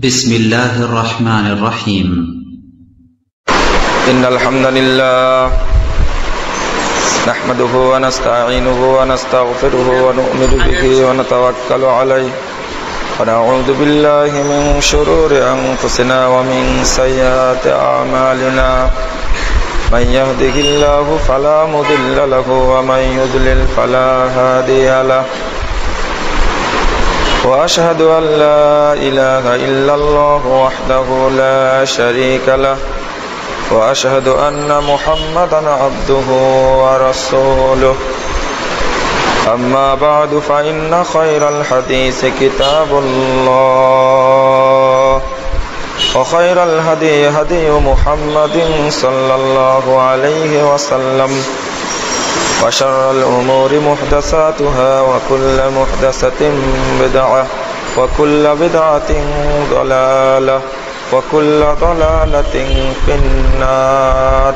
بسم الله الرحمن الرحيم. إن الحمد لله نحمده ونستعينه ونستغفره ونؤمن به ونتوكل عليه ونعوذ بالله من شرور أنفسنا ومن سيئات أعمالنا من يهده الله فلا مضل له ومن يضلل فلا هادي له وأشهد أن لا إله إلا الله وحده لا شريك له وأشهد أن محمدا عبده ورسوله أما بعد فإن خير الحديث كتاب الله وخير الهدي هدي محمد صلى الله عليه وسلم وشر الأمور محدثاتها وكل محدثة بدعة وكل بدعة ضلالة وكل ضلالة في النار.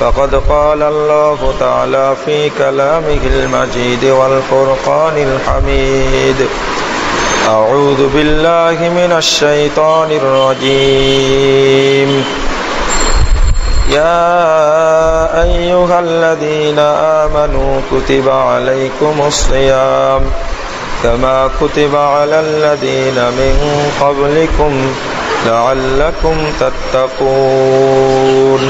فقد قال الله تعالى في كلامه المجيد والفرقان الحميد: أعوذ بالله من الشيطان الرجيم. يا أيها الذين آمنوا كتب عليكم الصيام كما كتب على الذين من قبلكم لعلكم تتقون.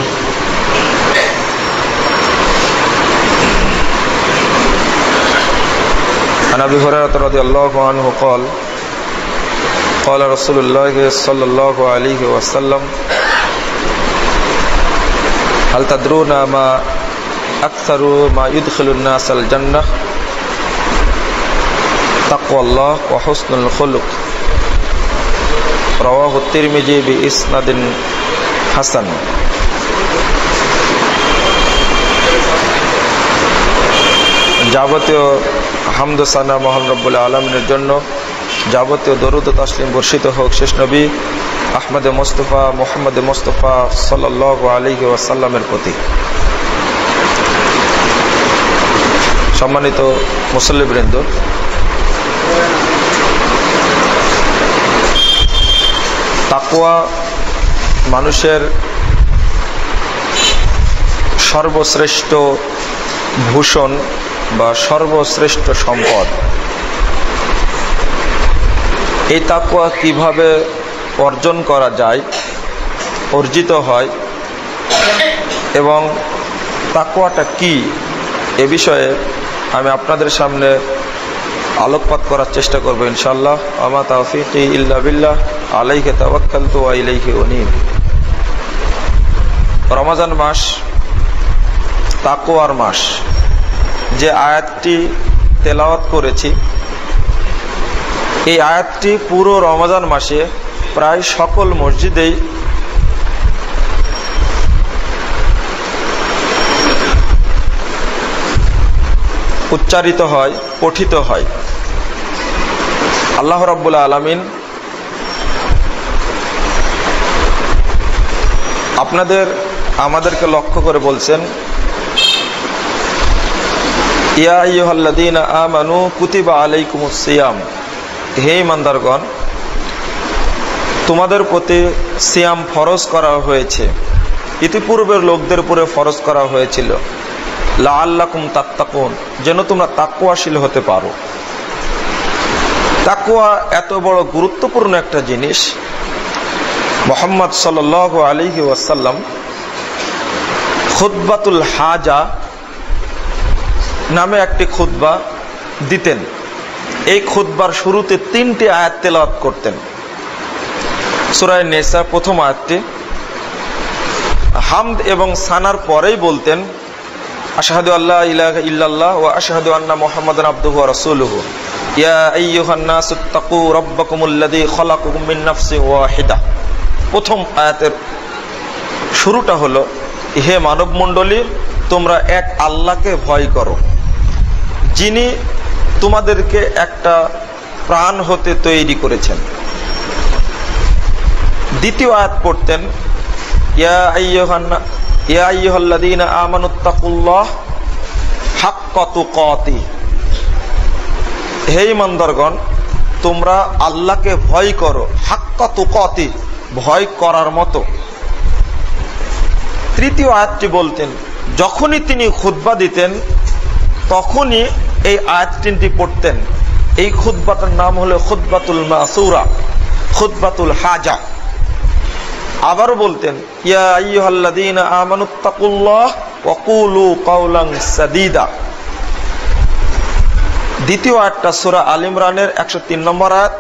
عن أبي هريرة رضي الله عنه قال قال رسول الله صلى الله عليه وسلم: هل تدرون ما أكثر ما يدخل الناس الجنة؟ تقوى الله وحسن الخلق. رواه الترمذي بإسناد حسن. যাবতীয় হামদ ও সানা মহান রব্বুল আলামিনের জন্য, যাবতীয় দরুদ ও তাসলিম বর্ষিত হোক শেষ নবী আহমদ মুস্তফা মুহাম্মদ মুস্তফা সাল্লাল্লাহু আলাইহি ওয়াসাল্লামের প্রতি। সম্মানিত মুসল্লিবৃন্দ, তাকওয়া মানুষের সর্বশ্রেষ্ঠ ভূষণ বা সর্বশ্রেষ্ঠ সম্পদ। এই তাকওয়া কিভাবে অর্জন করা যায়, অর্জিত হয় এবং তাকওয়াটা কি, এ বিষয়ে আমি আপনাদের সামনে আলোকপাত করার চেষ্টা করব ইনশাআল্লাহ। আমা তাওফীকি ইল্লা বিল্লাহ, আলাইহি তাওয়াক্কালতু ওয়া ইলাইহি উনীব। রমজান মাস তাকওয়ার মাস। যে আয়াতটি তেলাওয়াত করেছি, এই আয়াতটি পুরো রমজান মাসে প্রায় সকল মসজিদেই উচ্চারিত হয়, পঠিত হয়। আল্লাহ রাব্বুল আলামিন আমাদেরকে লক্ষ্য করে বলছেন: ইয়া আইয়ুহাল্লাযীনা আমানু কুতিবা আলাইকুমুস সিয়াম। হে ঈমানদারগণ, তোমাদের প্রতি সিয়াম ফরজ করা হয়েছে, ইতিপূর্বের লোকদের উপরে ফরজ করা হয়েছিল, লাআল্লাকুম তাত্তাকুন, যেন তোমরা তাকওয়াশীল হতে পারো। তাকওয়া এত বড় গুরুত্বপূর্ণ একটা জিনিস। মুহাম্মদ সাল্লাল্লাহু আলাইহি ওয়াসাল্লাম খুতবাতুল হাজা নামে একটি খুতবা দিতেন। এই খুতবার শুরুতে 3টি আয়াত তেলাওয়াত করতেন। সূরা নিসা প্রথম আয়াতটি, হামদ এবং সানার পরেই বলতেন: আশহাদু আল্লা ইলাহা ইল্লাল্লাহ ওয়া আশহাদু আন্না মুহাম্মাদান আবদুহু ওয়া রাসূলুহু। ইয়া আইয়ুহান নাসু তাকু রাব্বাকুমুল্লাযী খালাকাকুম মিন নাফসিন ওয়াহিদা। প্রথম আয়াতের শুরুটা হলো: হে মানব মণ্ডলী, তোমরা এক আল্লাহকে ভয় করো, যিনি তোমাদেরকে একটা প্রাণ হতে তৈরি করেছেন। দ্বিতীয় আয়াত পড়তেন: ইয়া আইয়ুহাল্লাযীনা আমানুত্তাকুল্লাহ হাক্কা তুকাতি। হে ঈমানদারগণ, তোমরা আল্লাহকে ভয় করো হাক্কা তুকাতি, ভয় করার মতো। তৃতীয় আয়াতটি বলতেন, যখনই তিনি খুতবা দিতেন তখনই এই আয়াত তিনটি পড়তেন। এই খুতবাটার নাম হলো খুতবাতুল মাসুরা, খুতবাতুল হাজা। আবারও বলতেন, ইয়া আইয়ুহাল্লাযীনা আমানুত্তাকুল্লাহ ওয়া কুলু কাওলান সাদীদা। দ্বিতীয় আয়াতটা সূরা আল ইমরানের 103 নম্বর আয়াত,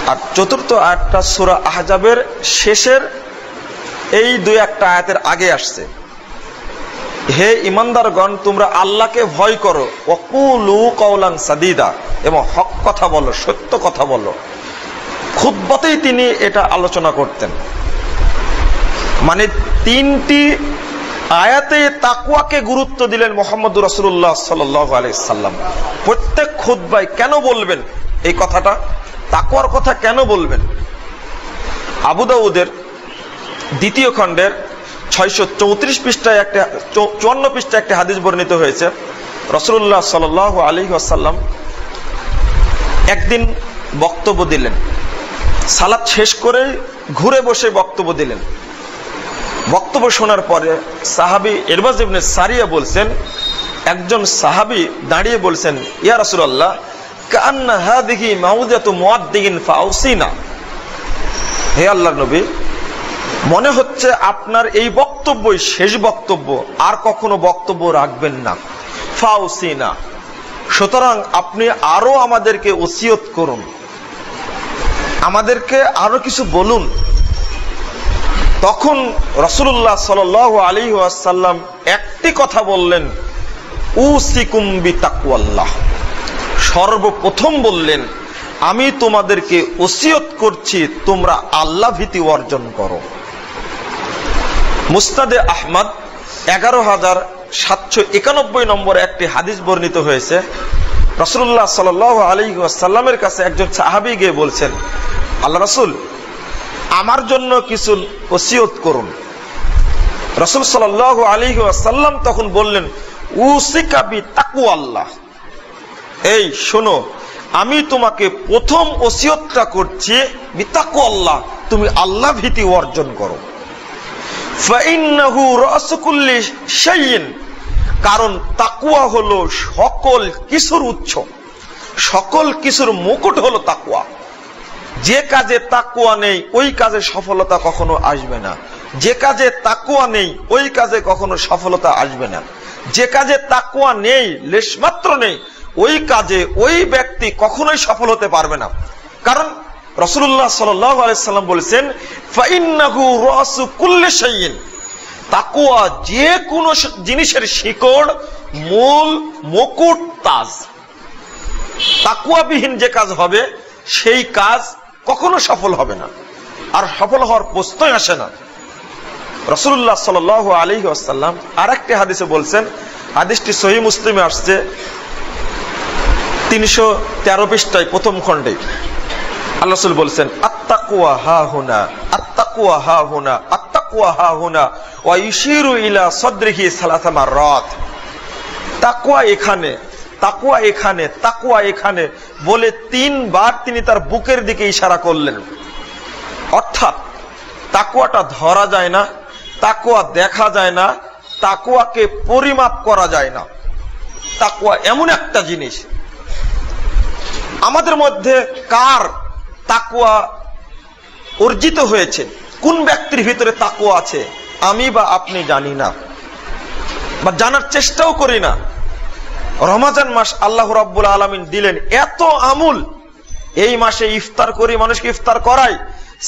আর চতুর্থ আয়াতটা সূরা আহজাবের শেষের এই দুই একটা আয়াতের আগে আসছে। হে ইমানদারগণ, তোমরা আল্লাহকে ভয় করো, ওয়া কুলু কাওলান সাদীদা, এবং হক কথা বলো, সত্য কথা বলো। খুতবাতেই তিনি এটা আলোচনা করতেন। মানে তিনটি আয়াতে তাকওয়াকে গুরুত্ব দিলেন মুহাম্মদুর রাসূলুল্লাহ সাল্লাল্লাহু আলাইহি সাল্লাম। প্রত্যেক খুতবায় কেন বলবেন এই কথাটা, তাকওয়ার কথা কেন বলবেন? আবু দাউদের দ্বিতীয় খণ্ডের 634 পৃষ্ঠায় একটা 54 পৃষ্ঠায় একটা হাদিস বর্ণিত হয়েছে। রাসূলুল্লাহ সাল্লাল্লাহু আলাইহি ওয়াসাল্লাম একদিন বক্তব্য দিলেন, সালাত শেষ করে ঘুরে বসে বক্তব্য দিলেন। বক্তব্য শোনার পরে সাহাবী ইরবাজ ইবনে সারিয়া বলছেন, একজন সাহাবী দাঁড়িয়ে বলছেন, ইয়া রাসূলুল্লাহ, কান্না হাদিহি মাউদাতু মুআদ্দিন ফাউসিনা। হে আল্লাহর নবী, মনে হচ্ছে আপনার এই বক্তব্যই শেষ বক্তব্য, আর কখনো বক্তব্য রাখবেন না। ফাউসিনা, সুতরাং আপনি আরো আমাদেরকে ওসিয়ত করুন, আমাদেরকে আরো কিছু বলুন। তখন রাসূলুল্লাহ সাল্লাল্লাহু আলাইহি ওয়াসাল্লাম একটি কথা বললেন, উসিকুম বিতাকওয়াল্লাহ। সর্বপ্রথম বললেন, আমি তোমাদেরকে ওসিয়ত করছি তোমরা আল্লাহ ভীতি অর্জন করো। মুসনাদে আহমদ 11791 নম্বরে একটি হাদিস বর্ণিত হয়েছে। রাসূলুল্লাহ সাল্লাল্লাহু আলাইহি ওয়াসাল্লামের কাছে একজন সাহাবী গিয়ে বলছেন, আল্লাহ রাসূল, আমার জন্য কিছু ওসিয়ত করুন। রাসূল সাল্লাল্লাহু আলাইহি ওয়াসাল্লাম তখন বললেন, উসিকা বিতাকওয়াল্লাহ। এই শোনো, আমি তোমাকে প্রথম ওসিয়তটা করছি বিতাকওয়াল্লাহ, তুমি আল্লাহ ভীতি অর্জন করো। ফাইন্নাহু রাসু কুল্লি শাইইন, কারণ তাকওয়া হলো সকল কিছুর উৎস, সকল কিছুর মুকুট হলো তাকওয়া। যে কাজে তাকওয়া নেই ওই কাজে সফলতা কখনো আসবে না। যে কাজে তাকওয়া নেই ওই কাজে কখনো সফলতা আসবে না। যে কাজে তাকওয়া নেই, লেশমাত্র নেই, ওই কাজে ওই ব্যক্তি কখনোই সফল হতে পারবে না। কারণ রাসূলুল্লাহ সাল্লাল্লাহু আলাইহি সাল্লাম বলেছেন, ফাইন্নাহু রাসু কুল্লি শাইইন, তাকওয়া যে কোনো জিনিসের শিকড়, মূল, মুকুট, তাজ। তাকওয়াবিহীন যে কাজ হবে সেই কাজ কখনো সফল হবে না, আর সফল হওয়ার প্রশ্নই আসে না। রাসূলুল্লাহ সাল্লাল্লাহু আলাইহি ওয়াসাল্লাম আরেকটি হাদিসে বলছেন, হাদিসটি সহিহ মুসলিমে আসছে 313 পৃষ্ঠায় প্রথম খণ্ডে। আল্লাহ রাসূল বলছেন, আত্তাকওয়া হাহুনা, আত্তাকওয়া হাহুনা, আত্তাকওয়া হাহুনা, ওয়া ইউশিরু ইলা সাদরিহি সালাসা মাররাত। তাকওয়া এখানে, তাকওয়া এখানে, তাকওয়া এখানে বলে 3 বার তিনি তার বুকের দিকে ইশারা করলেন। অর্থাৎ তাকওয়াটা ধরা যায় না, তাকওয়া দেখা যায় না, তাকওয়াকে পরিমাপ করা যায় না। তাকওয়া এমন একটা জিনিস, আমাদের মধ্যে কার তাকওয়া অর্জিত হয়েছে, কোন ব্যক্তির ভিতরে তাকওয়া আছে আমি বা আপনি জানি না, বা জানার চেষ্টাও করি না। রমজান মাস আল্লাহ রাব্বুল আলামিন দিলেন এত আমূল। এই মাসে ইফতার করি, মানুষকে ইফতার করাই,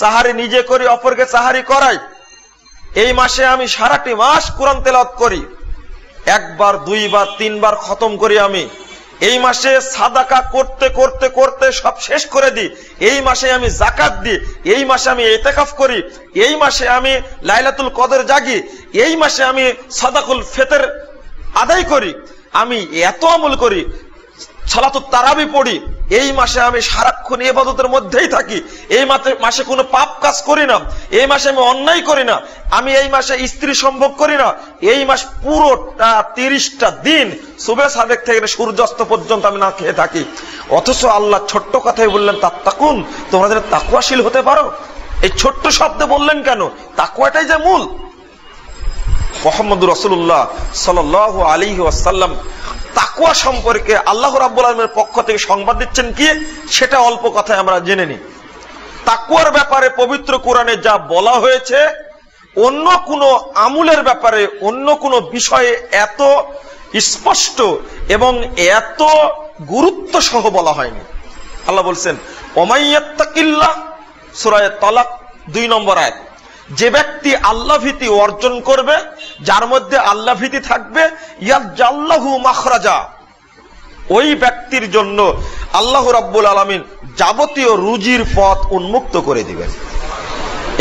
সাহারি নিজে করি, অপরকে সাহারি করাই। এই মাসে আমি সারাটি মাস কোরআন তেলাওয়াত করি, 1 বার 2 বার 3 বার খতম করি আমি। এই মাসে সাদাকা করতে করতে করতে সব শেষ করে দিই। এই মাসে আমি যাকাত দিই, এই মাসে আমি ইতিকাফ করি, এই মাসে আমি লাইলাতুল কদর জাগি, এই মাসে আমি সাদাকুল ফিতর আদায় করি, আমি এত আমল করি, সালাতুত তারাবি পড়ি। এই মাসে আমি সারাক্ষণ ইবাদতের মধ্যেই থাকি। এই মাসে কোনো পাপ কাজ করি না, এই মাসে আমি অন্যায় করি না, আমি এই মাসে স্ত্রী সম্ভোগ করি না। এই মাস পুরোটা 30টা দিন সুবহ সাদেক থেকে সূর্যাস্ত পর্যন্ত আমি না খেয়ে থাকি। অথচ আল্লাহ ছোট্ট কথাই বললেন তাত্তাকুন, তোমরা যেন তাকওয়াশীল হতে পারো। এই ছোট্ট শব্দে বললেন কেন? তাকওয়াটাই যে মূল। মুহাম্মদুর রাসূলুল্লাহ সাল্লাল্লাহু আলাইহি ওয়াসাল্লাম তাকওয়া সম্পর্কে আল্লাহ রাব্বুল আলামিনের পক্ষ থেকে সংবাদ দিচ্ছেন কি, সেটা অল্প কথায় আমরা জেনে নিই। তাকওয়ার ব্যাপারে পবিত্র কোরআনে যা বলা হয়েছে, অন্য কোনো আমলের ব্যাপারে, অন্য কোনো বিষয়ে এত স্পষ্ট এবং এত গুরুত্ব সহ বলা হয়নি। আল্লাহ বলছেন ওমাইয়াত্তাকিল্লাহ, সূরা তালাক 2 নম্বর আয়াত, যে ব্যক্তি আল্লাহ ভীতি অর্জন করবে, যার মধ্যে আল্লাহ ভীতি থাকবে, ইয়াজআল্লাহু মাখরাজা, ওই ব্যক্তির জন্য আল্লাহ রাব্বুল আলামিন যাবতীয় রুজির পথ উন্মুক্ত করে দিবেন।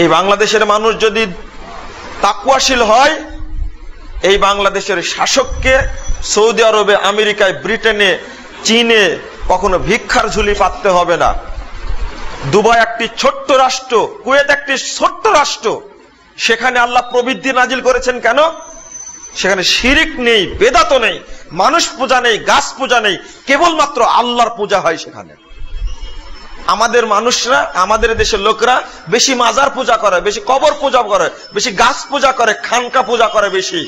এই বাংলাদেশের মানুষ যদি তাকওয়াশীল হয়, এই বাংলাদেশের শাসককে সৌদি আরবে, আমেরিকায়, ব্রিটেনে, চীনে কখনো ভিক্ষার ঝুলি পাততে হবে না। দুবাই একটি ছোট্ট রাষ্ট্র, কুয়েত একটি ছোট্ট রাষ্ট্র, সেখানে আল্লাহ প্রবৃদ্ধি নাজিল করেছেন কেন? সেখানে শিরিক নেই, বেদাত নেই, মানুষ পূজা নেই, গাছ পূজা নেই, কেবলমাত্র আল্লাহর পূজা হয় সেখানে। আমাদের মানুষরা, আমাদের দেশের লোকরা বেশি মাজার পূজা করে, বেশি কবর পূজা করে, বেশি গাছ পূজা করে, খানকা পূজা করে বেশি।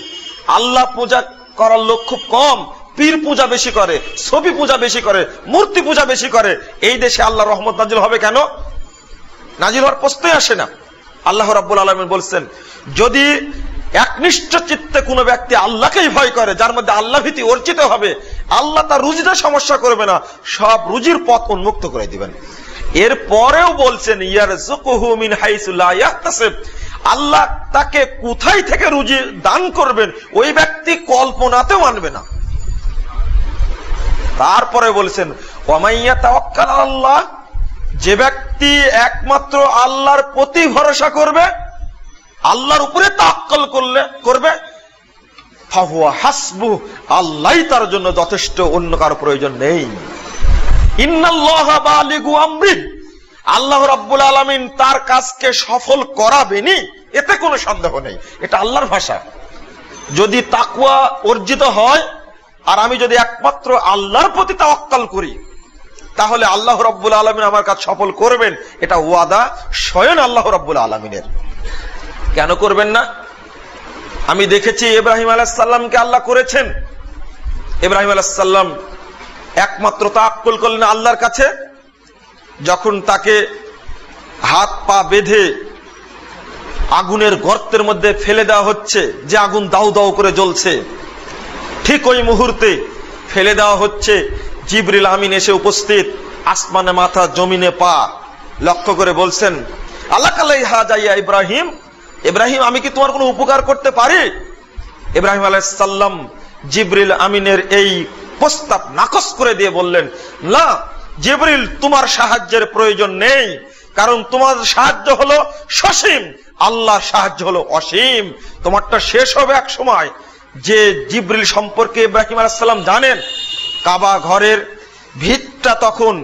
আল্লাহ পূজা করার লোক খুব কম, পীর পূজা বেশি করে, ছবি পূজা বেশি করে, মূর্তি পূজা বেশি করে। এই দেশে আল্লাহর রহমত নাজিল হবে কেন? নাজিল হওয়ার প্রশ্নই আসে না। আল্লাহ রাব্বুল আলামিন বলছেন, যদি একনিষ্ঠ চিত্তে কোনো ব্যক্তি আল্লাহকেই ভয় করে, যার মধ্যে আল্লাহ ভীতি অর্জিত হবে, আল্লাহ তার রুজিতে সমস্যা করবে না, সব রুজির পথ উন্মুক্ত করে দিবেন। এর পরেও বলছেন ইয়ারযুকুহু মিন হাইসু লা ইয়াহতাসিব, আল্লাহ তাকে কোথায় থেকে রুজি দান করবেন ওই ব্যক্তি কল্পনাতেও আনবে না। তারপরে বলছেন ওয়ামাইয়া তাওয়াক্কাল আলাল্লাহ, যে ব্যক্তি একমাত্র আল্লাহর প্রতি ভরসা করবে, আল্লাহর উপরে তাওয়াক্কুল করবে, ফাহুয়া হাসবু, আল্লাহই তার জন্য যথেষ্ট, অন্য কারো প্রয়োজন নেই। ইন্নাল্লাহা বালিগু আমরি, আল্লাহ রাব্বুল আলামিন তার কাজকে সফল করাবেনই, এতে কোনো সন্দেহ নেই। এটা আল্লাহর ভাষা। যদি তাকওয়া অর্জিত হয় আর আমি যদি একমাত্র আল্লাহর প্রতি তাওয়াক্কুল করি, তাহলে আল্লাহ রাব্বুল আলামিন আমার কাজ সফল করবেন, এটা ওয়াদা স্বয়ং আল্লাহ রাব্বুল আলামিনের। কেন করবেন না? আমি দেখেছি ইব্রাহিম আলাইহিস সালামকে আল্লাহ করেছেন। ইব্রাহিম আলাইহিস সালাম একমাত্র তাওয়াক্কুল করলেন আল্লাহর কাছে, যখন তাকে হাত পা বেঁধে আগুনের গর্তের মধ্যে ফেলে দেওয়া হচ্ছে, যে আগুন দাউ দাউ করে জ্বলছে, ঠিক ওই মুহূর্তে ফেলে দেওয়া হচ্ছে, জিবরিল আমিন এসে উপস্থিত, আসমানে মাথা জমিনে পা, লক্ষ্য করে বলছেন আল্লাহ কালাইহা যাইয়া ইব্রাহিম, ইব্রাহিম আমি কি তোমার কোনো উপকার করতে পারি? ইব্রাহিম আলাইহিস সালাম জিবরিল আমিনের এই প্রস্তাব নাকচ করে দিয়ে বললেন, না জিবরিল, তোমার সাহায্যের প্রয়োজন নেই, কারণ তোমার সাহায্য হলো সসীম, আল্লাহর সাহায্য হলো অসীম, তোমারটা শেষ হবে এক সময়। যে জিবরিল সম্পর্কে ইব্রাহিম আলাইহিস সালাম জানেন, কাবা ঘরের ভিতটা তখন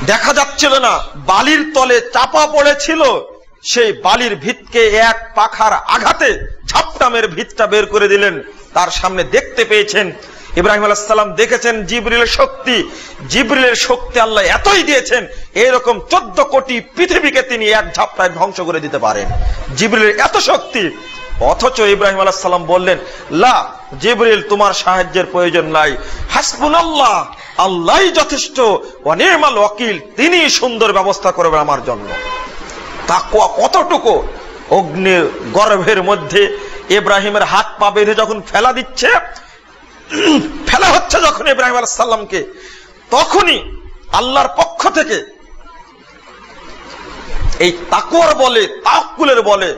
দেখা যাচ্ছিল না, বালির তলে চাপা পড়েছিল, সেই বালির ভিতকে এক পাখার আঘাতে ঝাপটা মেরে ভিতটা বের করে দিলেন। তার সামনে দেখতে পেয়েছেন, ইব্রাহিম আলাইহিস সালাম দেখেছেন জিবরিলের শক্তি, জিবরিলের শক্তি আল্লাহ এতই দিয়েছেন, এরকম 14 কোটি পৃথিবীকে তিনি এক ঝাপটায় ধ্বংস করে দিতে পারেন, জিবরিলের এত শক্তি। অথচ ইব্রাহিম আলাইহিস সালাম বললেন, লা জিবরিল, তোমার সাহায্যের প্রয়োজন নাই, হাসবুনাল্লাহ, আল্লাহই যথেষ্ট, ওয়া নি'মাল ওয়াকিল, তিনি সুন্দর ব্যবস্থা করবেন আমার জন্য। তাকওয়া কতটুকু! অগ্নির গর্ভের মধ্যে ইব্রাহিমের হাত পা বেঁধে যখন ফেলা দিচ্ছে, ফেলা হচ্ছে যখন ইব্রাহিম আলাইহিস সালামকে, তখনই আল্লাহর পক্ষ থেকে এই তাকওয়ার বলে, তাওয়াক্কুলের বলে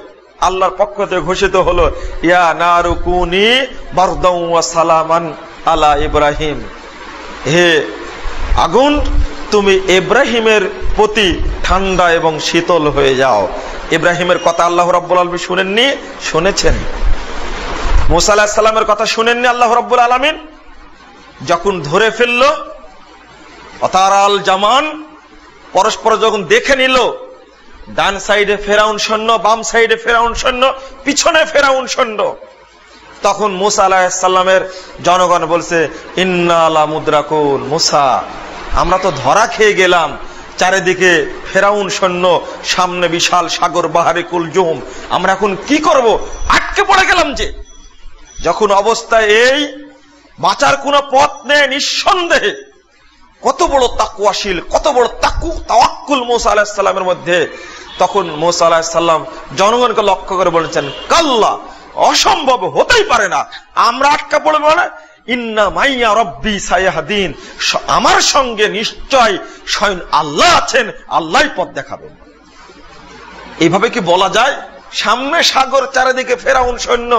আল্লাহর পক্ষ থেকে ঘোষিত হলো, ইয়া নারু কুনি বারদাও ওয়া সালামান আলা ইব্রাহিম, হে আগুন, তুমি ইব্রাহিমের প্রতি ঠান্ডা এবং শীতল হয়ে যাও। ইব্রাহিমের কথা আল্লাহ রাব্বুল আলামিন শুনেননি? শুনেছেন। মুসা আলাইহিস সালামের কথা শুনেননি আল্লাহ রাব্বুল আলামিন? যখন ধরে ফেলল, অতারাল জামান, পরস্পর যখন দেখে নিল, ডান সাইডে ফেরাউন সৈন্য, বাম সাইডে ফেরাউন সৈন্য, পিছনে ফেরাউন সৈন্য, তখন মুসা আলাইহিস সালামের জনগণ বলছে, ইন্না লা মুদরাকুন, মুসা আমরা তো ধরা খেয়ে গেলাম, চারিদিকে ফেরাউন সৈন্য, সামনে বিশাল সাগর, বাহারে কুলজুম, আমরা এখন কি করব, আটকে পড়ে গেলাম। যে যখন অবস্থায় এই বাঁচার কোনো পথ নেই, নিঃসন্দেহে কত বড় তাকওয়াশীল, কত বড় তাওয়াক্কুল মুসা আলাইহিস সালামের মধ্যে। তখন মুসা আলাইহিস সালাম জনগণকে লক্ষ্য করে বলেছেন, কাল্লা, অসম্ভব, হতেই পারে না, আমরা আটকা পড়বো না। ইন্না মাইয়া রব্বি সায়াহদিন, আমার সঙ্গে নিশ্চয় স্বয়ং আল্লাহ আছেন, আল্লাহই পথ দেখাবেন। এইভাবে কি বলা যায়? সামনে সাগর, চারিদিকে ফেরাউন সৈন্য,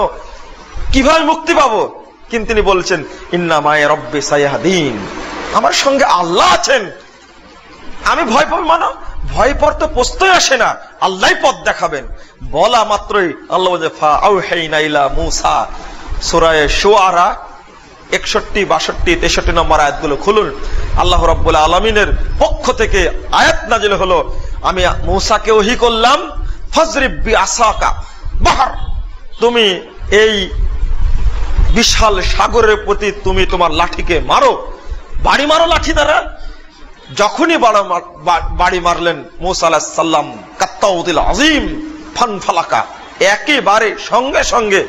কিভাবে মুক্তি পাবো? কিন্তু তিনি বলছেন, ইন্না মাইয়া রব্বি সায়াহদিন, আমার সঙ্গে আল্লাহ আছেন, আমি ভয় পাবো মানো? ভয় পর তো প্রশ্নই আসে না, আল্লাহই পথ দেখাবেন। বলা মাত্রই আল্লাহ বলে, ফা আউহাইনা ইলা মুসা, সূরা শুআরা 61, 62, 63 নম্বর আয়াতগুলো খুলুন। আল্লাহ রাব্বুল আলামিনের পক্ষ থেকে আয়াত নাজিল হলো, আমি মুসাকে ওহী করলাম, ফাজরিব বিআসাকা বাহর, তুমি এই বিশাল সাগরের প্রতি তুমি তোমার লাঠিকে মারো, বাড়ি মারো লাঠি দ্বারা। যখনই বাড়ি মারলেন মুসা আলাইহিস সালাম, কাত্তাউদিল আযীম ফানফালাকা, একেবারে সঙ্গে সঙ্গে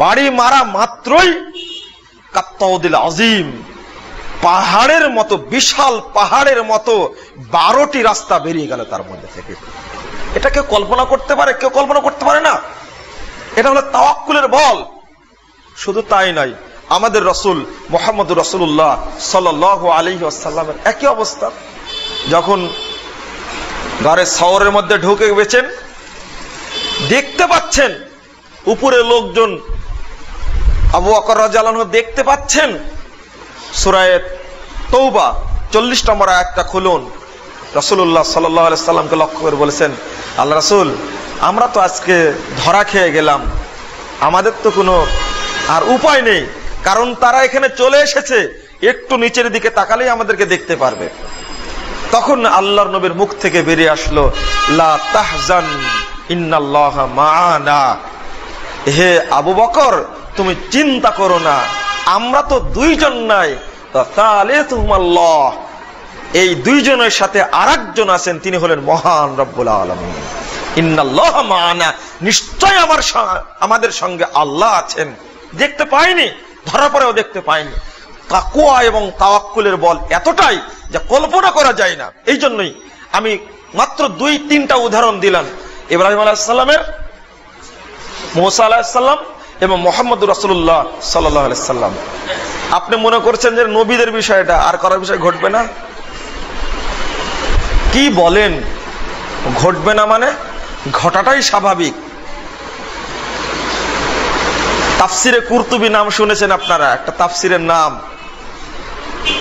বাড়ি মারা মাত্রই কাত্তাউদিল আযীম, পাহাড়ের মতো, বিশাল পাহাড়ের মতো 12টি রাস্তা বেরিয়ে গেল তার মধ্যে থেকে। এটা কেউ কল্পনা করতে পারে? কেউ কল্পনা করতে পারে না। এটা হলো তাওয়াক্কুলের বল। শুধু তাই নয়, আমাদের রাসূল মুহাম্মদুর রাসূলুল্লাহ সাল্লাল্লাহু আলাইহি ওয়াসাল্লামের একই অবস্থা। যখন গারে সাওরের মধ্যে ঢুকে গেছেন, দেখতে পাচ্ছেন উপরে লোকজন, আবু বকর রাদিয়াল্লাহু আনহু দেখতে পাচ্ছেন। সূরা তওবা 40 নম্বর আয়াতটা খুলুন। রাসূলুল্লাহ সাল্লাল্লাহু আলাইহি সাল্লামকে লক্ষ্য করে বলেছেন, আল্লাহ রাসূল, আমরা তো আজকে ধরা খেয়ে গেলাম, আমাদের তো কোনো আর উপায় নেই, কারণ তারা এখানে চলে এসেছে, একটু নিচের দিকে তাকালেই আমাদেরকে দেখতে পারবে। তখন আল্লাহর নবীর মুখ থেকে বেরিয়ে আসলো, লা তাহজান ইন্নাল্লাহা মা'ানা, হে আবু বকর তুমি চিন্তা করো না, আমরা তো দুইজন নাই, তালিতুহুমাল্লাহ, এই দুইজনের সাথে আরেকজন আছেন, তিনি হলেন মহান রব্বুল আলামিন। ইন্নাল্লাহা মা'ানা, নিশ্চয় আমাদের সঙ্গে আল্লাহ আছেন। দেখতে পাইনি, ধরা পরেও দেখতে পাইনি। তাকওয়া এবং তাওয়াক্কুলের বল এতটাই যা কল্পনা করা যায় না। এই জন্যই আমি মাত্র 2-3টা উদাহরণ দিলাম, ইব্রাহিম আলাইহিস সালামের, মুসা আলাইহিস সালাম এবং মুহাম্মদুর রাসূলুল্লাহ সাল্লাল্লাহু আলাইহি সাল্লাম। আপনি মনে করছেন যে নবীদের বিষয়টা আর কারোর বিষয় ঘটবে না? কি বলেন, ঘটবে না মানে? ঘটাটাই স্বাভাবিক। তাফসিরে কুরতুবী নাম শুনেছেন আপনারা, একটা তাফসিরের নাম।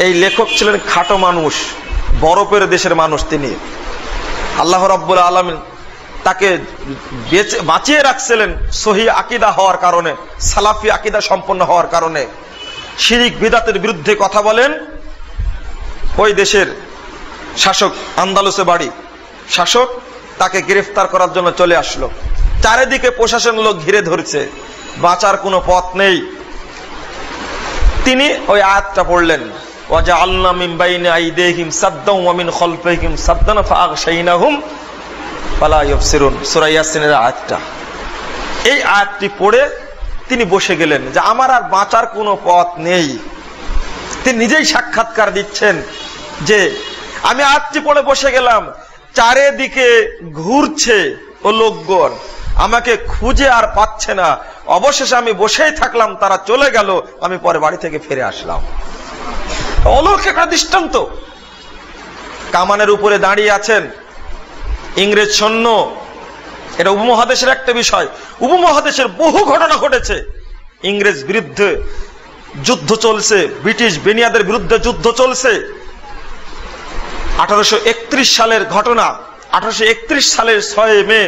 এই লেখক ছিলেন খাটো মানুষ, বরফের দেশের মানুষ। তিনি আল্লাহ রাব্বুল আলামিন তাকে বাঁচিয়ে রাখছিলেন সহিহ আকীদা হওয়ার কারণে, সালাফি আকীদা সম্পন্ন হওয়ার কারণে। শিরিক বিদআতের বিরুদ্ধে কথা বলেন। ওই দেশের শাসক, আন্দালুসে বাড়ি, শাসক তাকে গ্রেফতার করার জন্য চলে আসলো। চারিদিকে প্রশাসন লোক ঘিরে ধরছে, বাঁচার কোনো পথ নেই। তিনি ওই আয়াতটা পড়লেন, ওয়াজআলনা মিন বাইনি আইদিহিম সাদ্দান ওয়া মিন খালফিহিম সাদ্দান ফাআগশাইনাহুম ফালা ইউবসিরুন, সূরা ইয়াসিনের আয়াতটা। এই আয়াতটি পড়ে তিনি বসে গেলেন যে আমার আর বাঁচার কোনো পথ নেই। তিনি নিজেই সাক্ষাৎকার দিচ্ছেন যে আমি আয়াতটি পড়ে বসে গেলাম, চারিদিকে ঘুরছে ও লোকগণ, আমাকে খুঁজে আর পাচ্ছে না, অবশেষে আমি বসেই থাকলাম, তারা চলে গেল, আমি পরে বাড়ি থেকে ফিরে আসলাম। অলৌকিক একটা দৃষ্টান্ত। কামানের উপরে দাঁড়িয়ে আছেন ইংরেজ সৈন্য। এটা উপমহাদেশের একটা বিষয়। উপমহাদেশের বহু ঘটনা ঘটেছে। ইংরেজ বিরুদ্ধে যুদ্ধ চলছে, ব্রিটিশ বেনিয়াদের বিরুদ্ধে যুদ্ধ চলছে। 1831 সালের ঘটনা। 1831 সালের 6 মে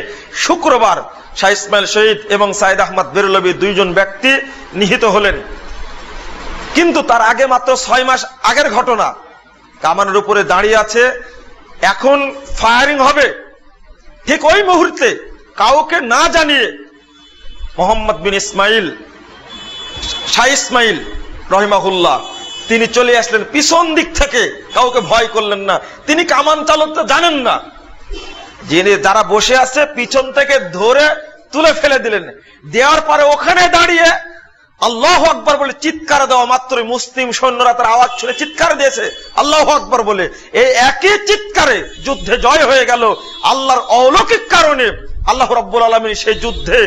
শুক্রবার শাহ ইসমাইল শহীদ এবং সাইদ আহমদ বেরলভী দুইজন ব্যক্তি নিহত হলেন। কিন্তু তার আগে মাত্র 6 মাস আগের ঘটনা। কামানের উপরে দাঁড়িয়ে আছে, এখন ফায়ারিং হবে। ঠিক ওই মুহূর্তে কাউকে না জানিয়ে মোহাম্মদ বিন ইসমাইল শাহ ইসমাইল রহিমাহুল্লাহ তিনি চলে আসলেন পিছন দিক থেকে, কাউকে ভয় করলেন না। তিনি কামান চালকটা জানেন না, যিনি যারা বসে আছে পিছন থেকে ধরে তুলে ফেলে দিলেন। দেওয়ার পরে ওখানে দাঁড়িয়ে আল্লাহু আকবার বলে চিৎকার দেওয়া মাত্রই মুসলিম সৈন্যরা তার আওয়াজ শুনে চিৎকার দিয়েছে আল্লাহু আকবার বলে। এই একই চিৎকারে যুদ্ধে জয় হয়ে গেল। আল্লাহর অলৌকিক কারণে আল্লাহ রাব্বুল আলামিন সেই যুদ্ধে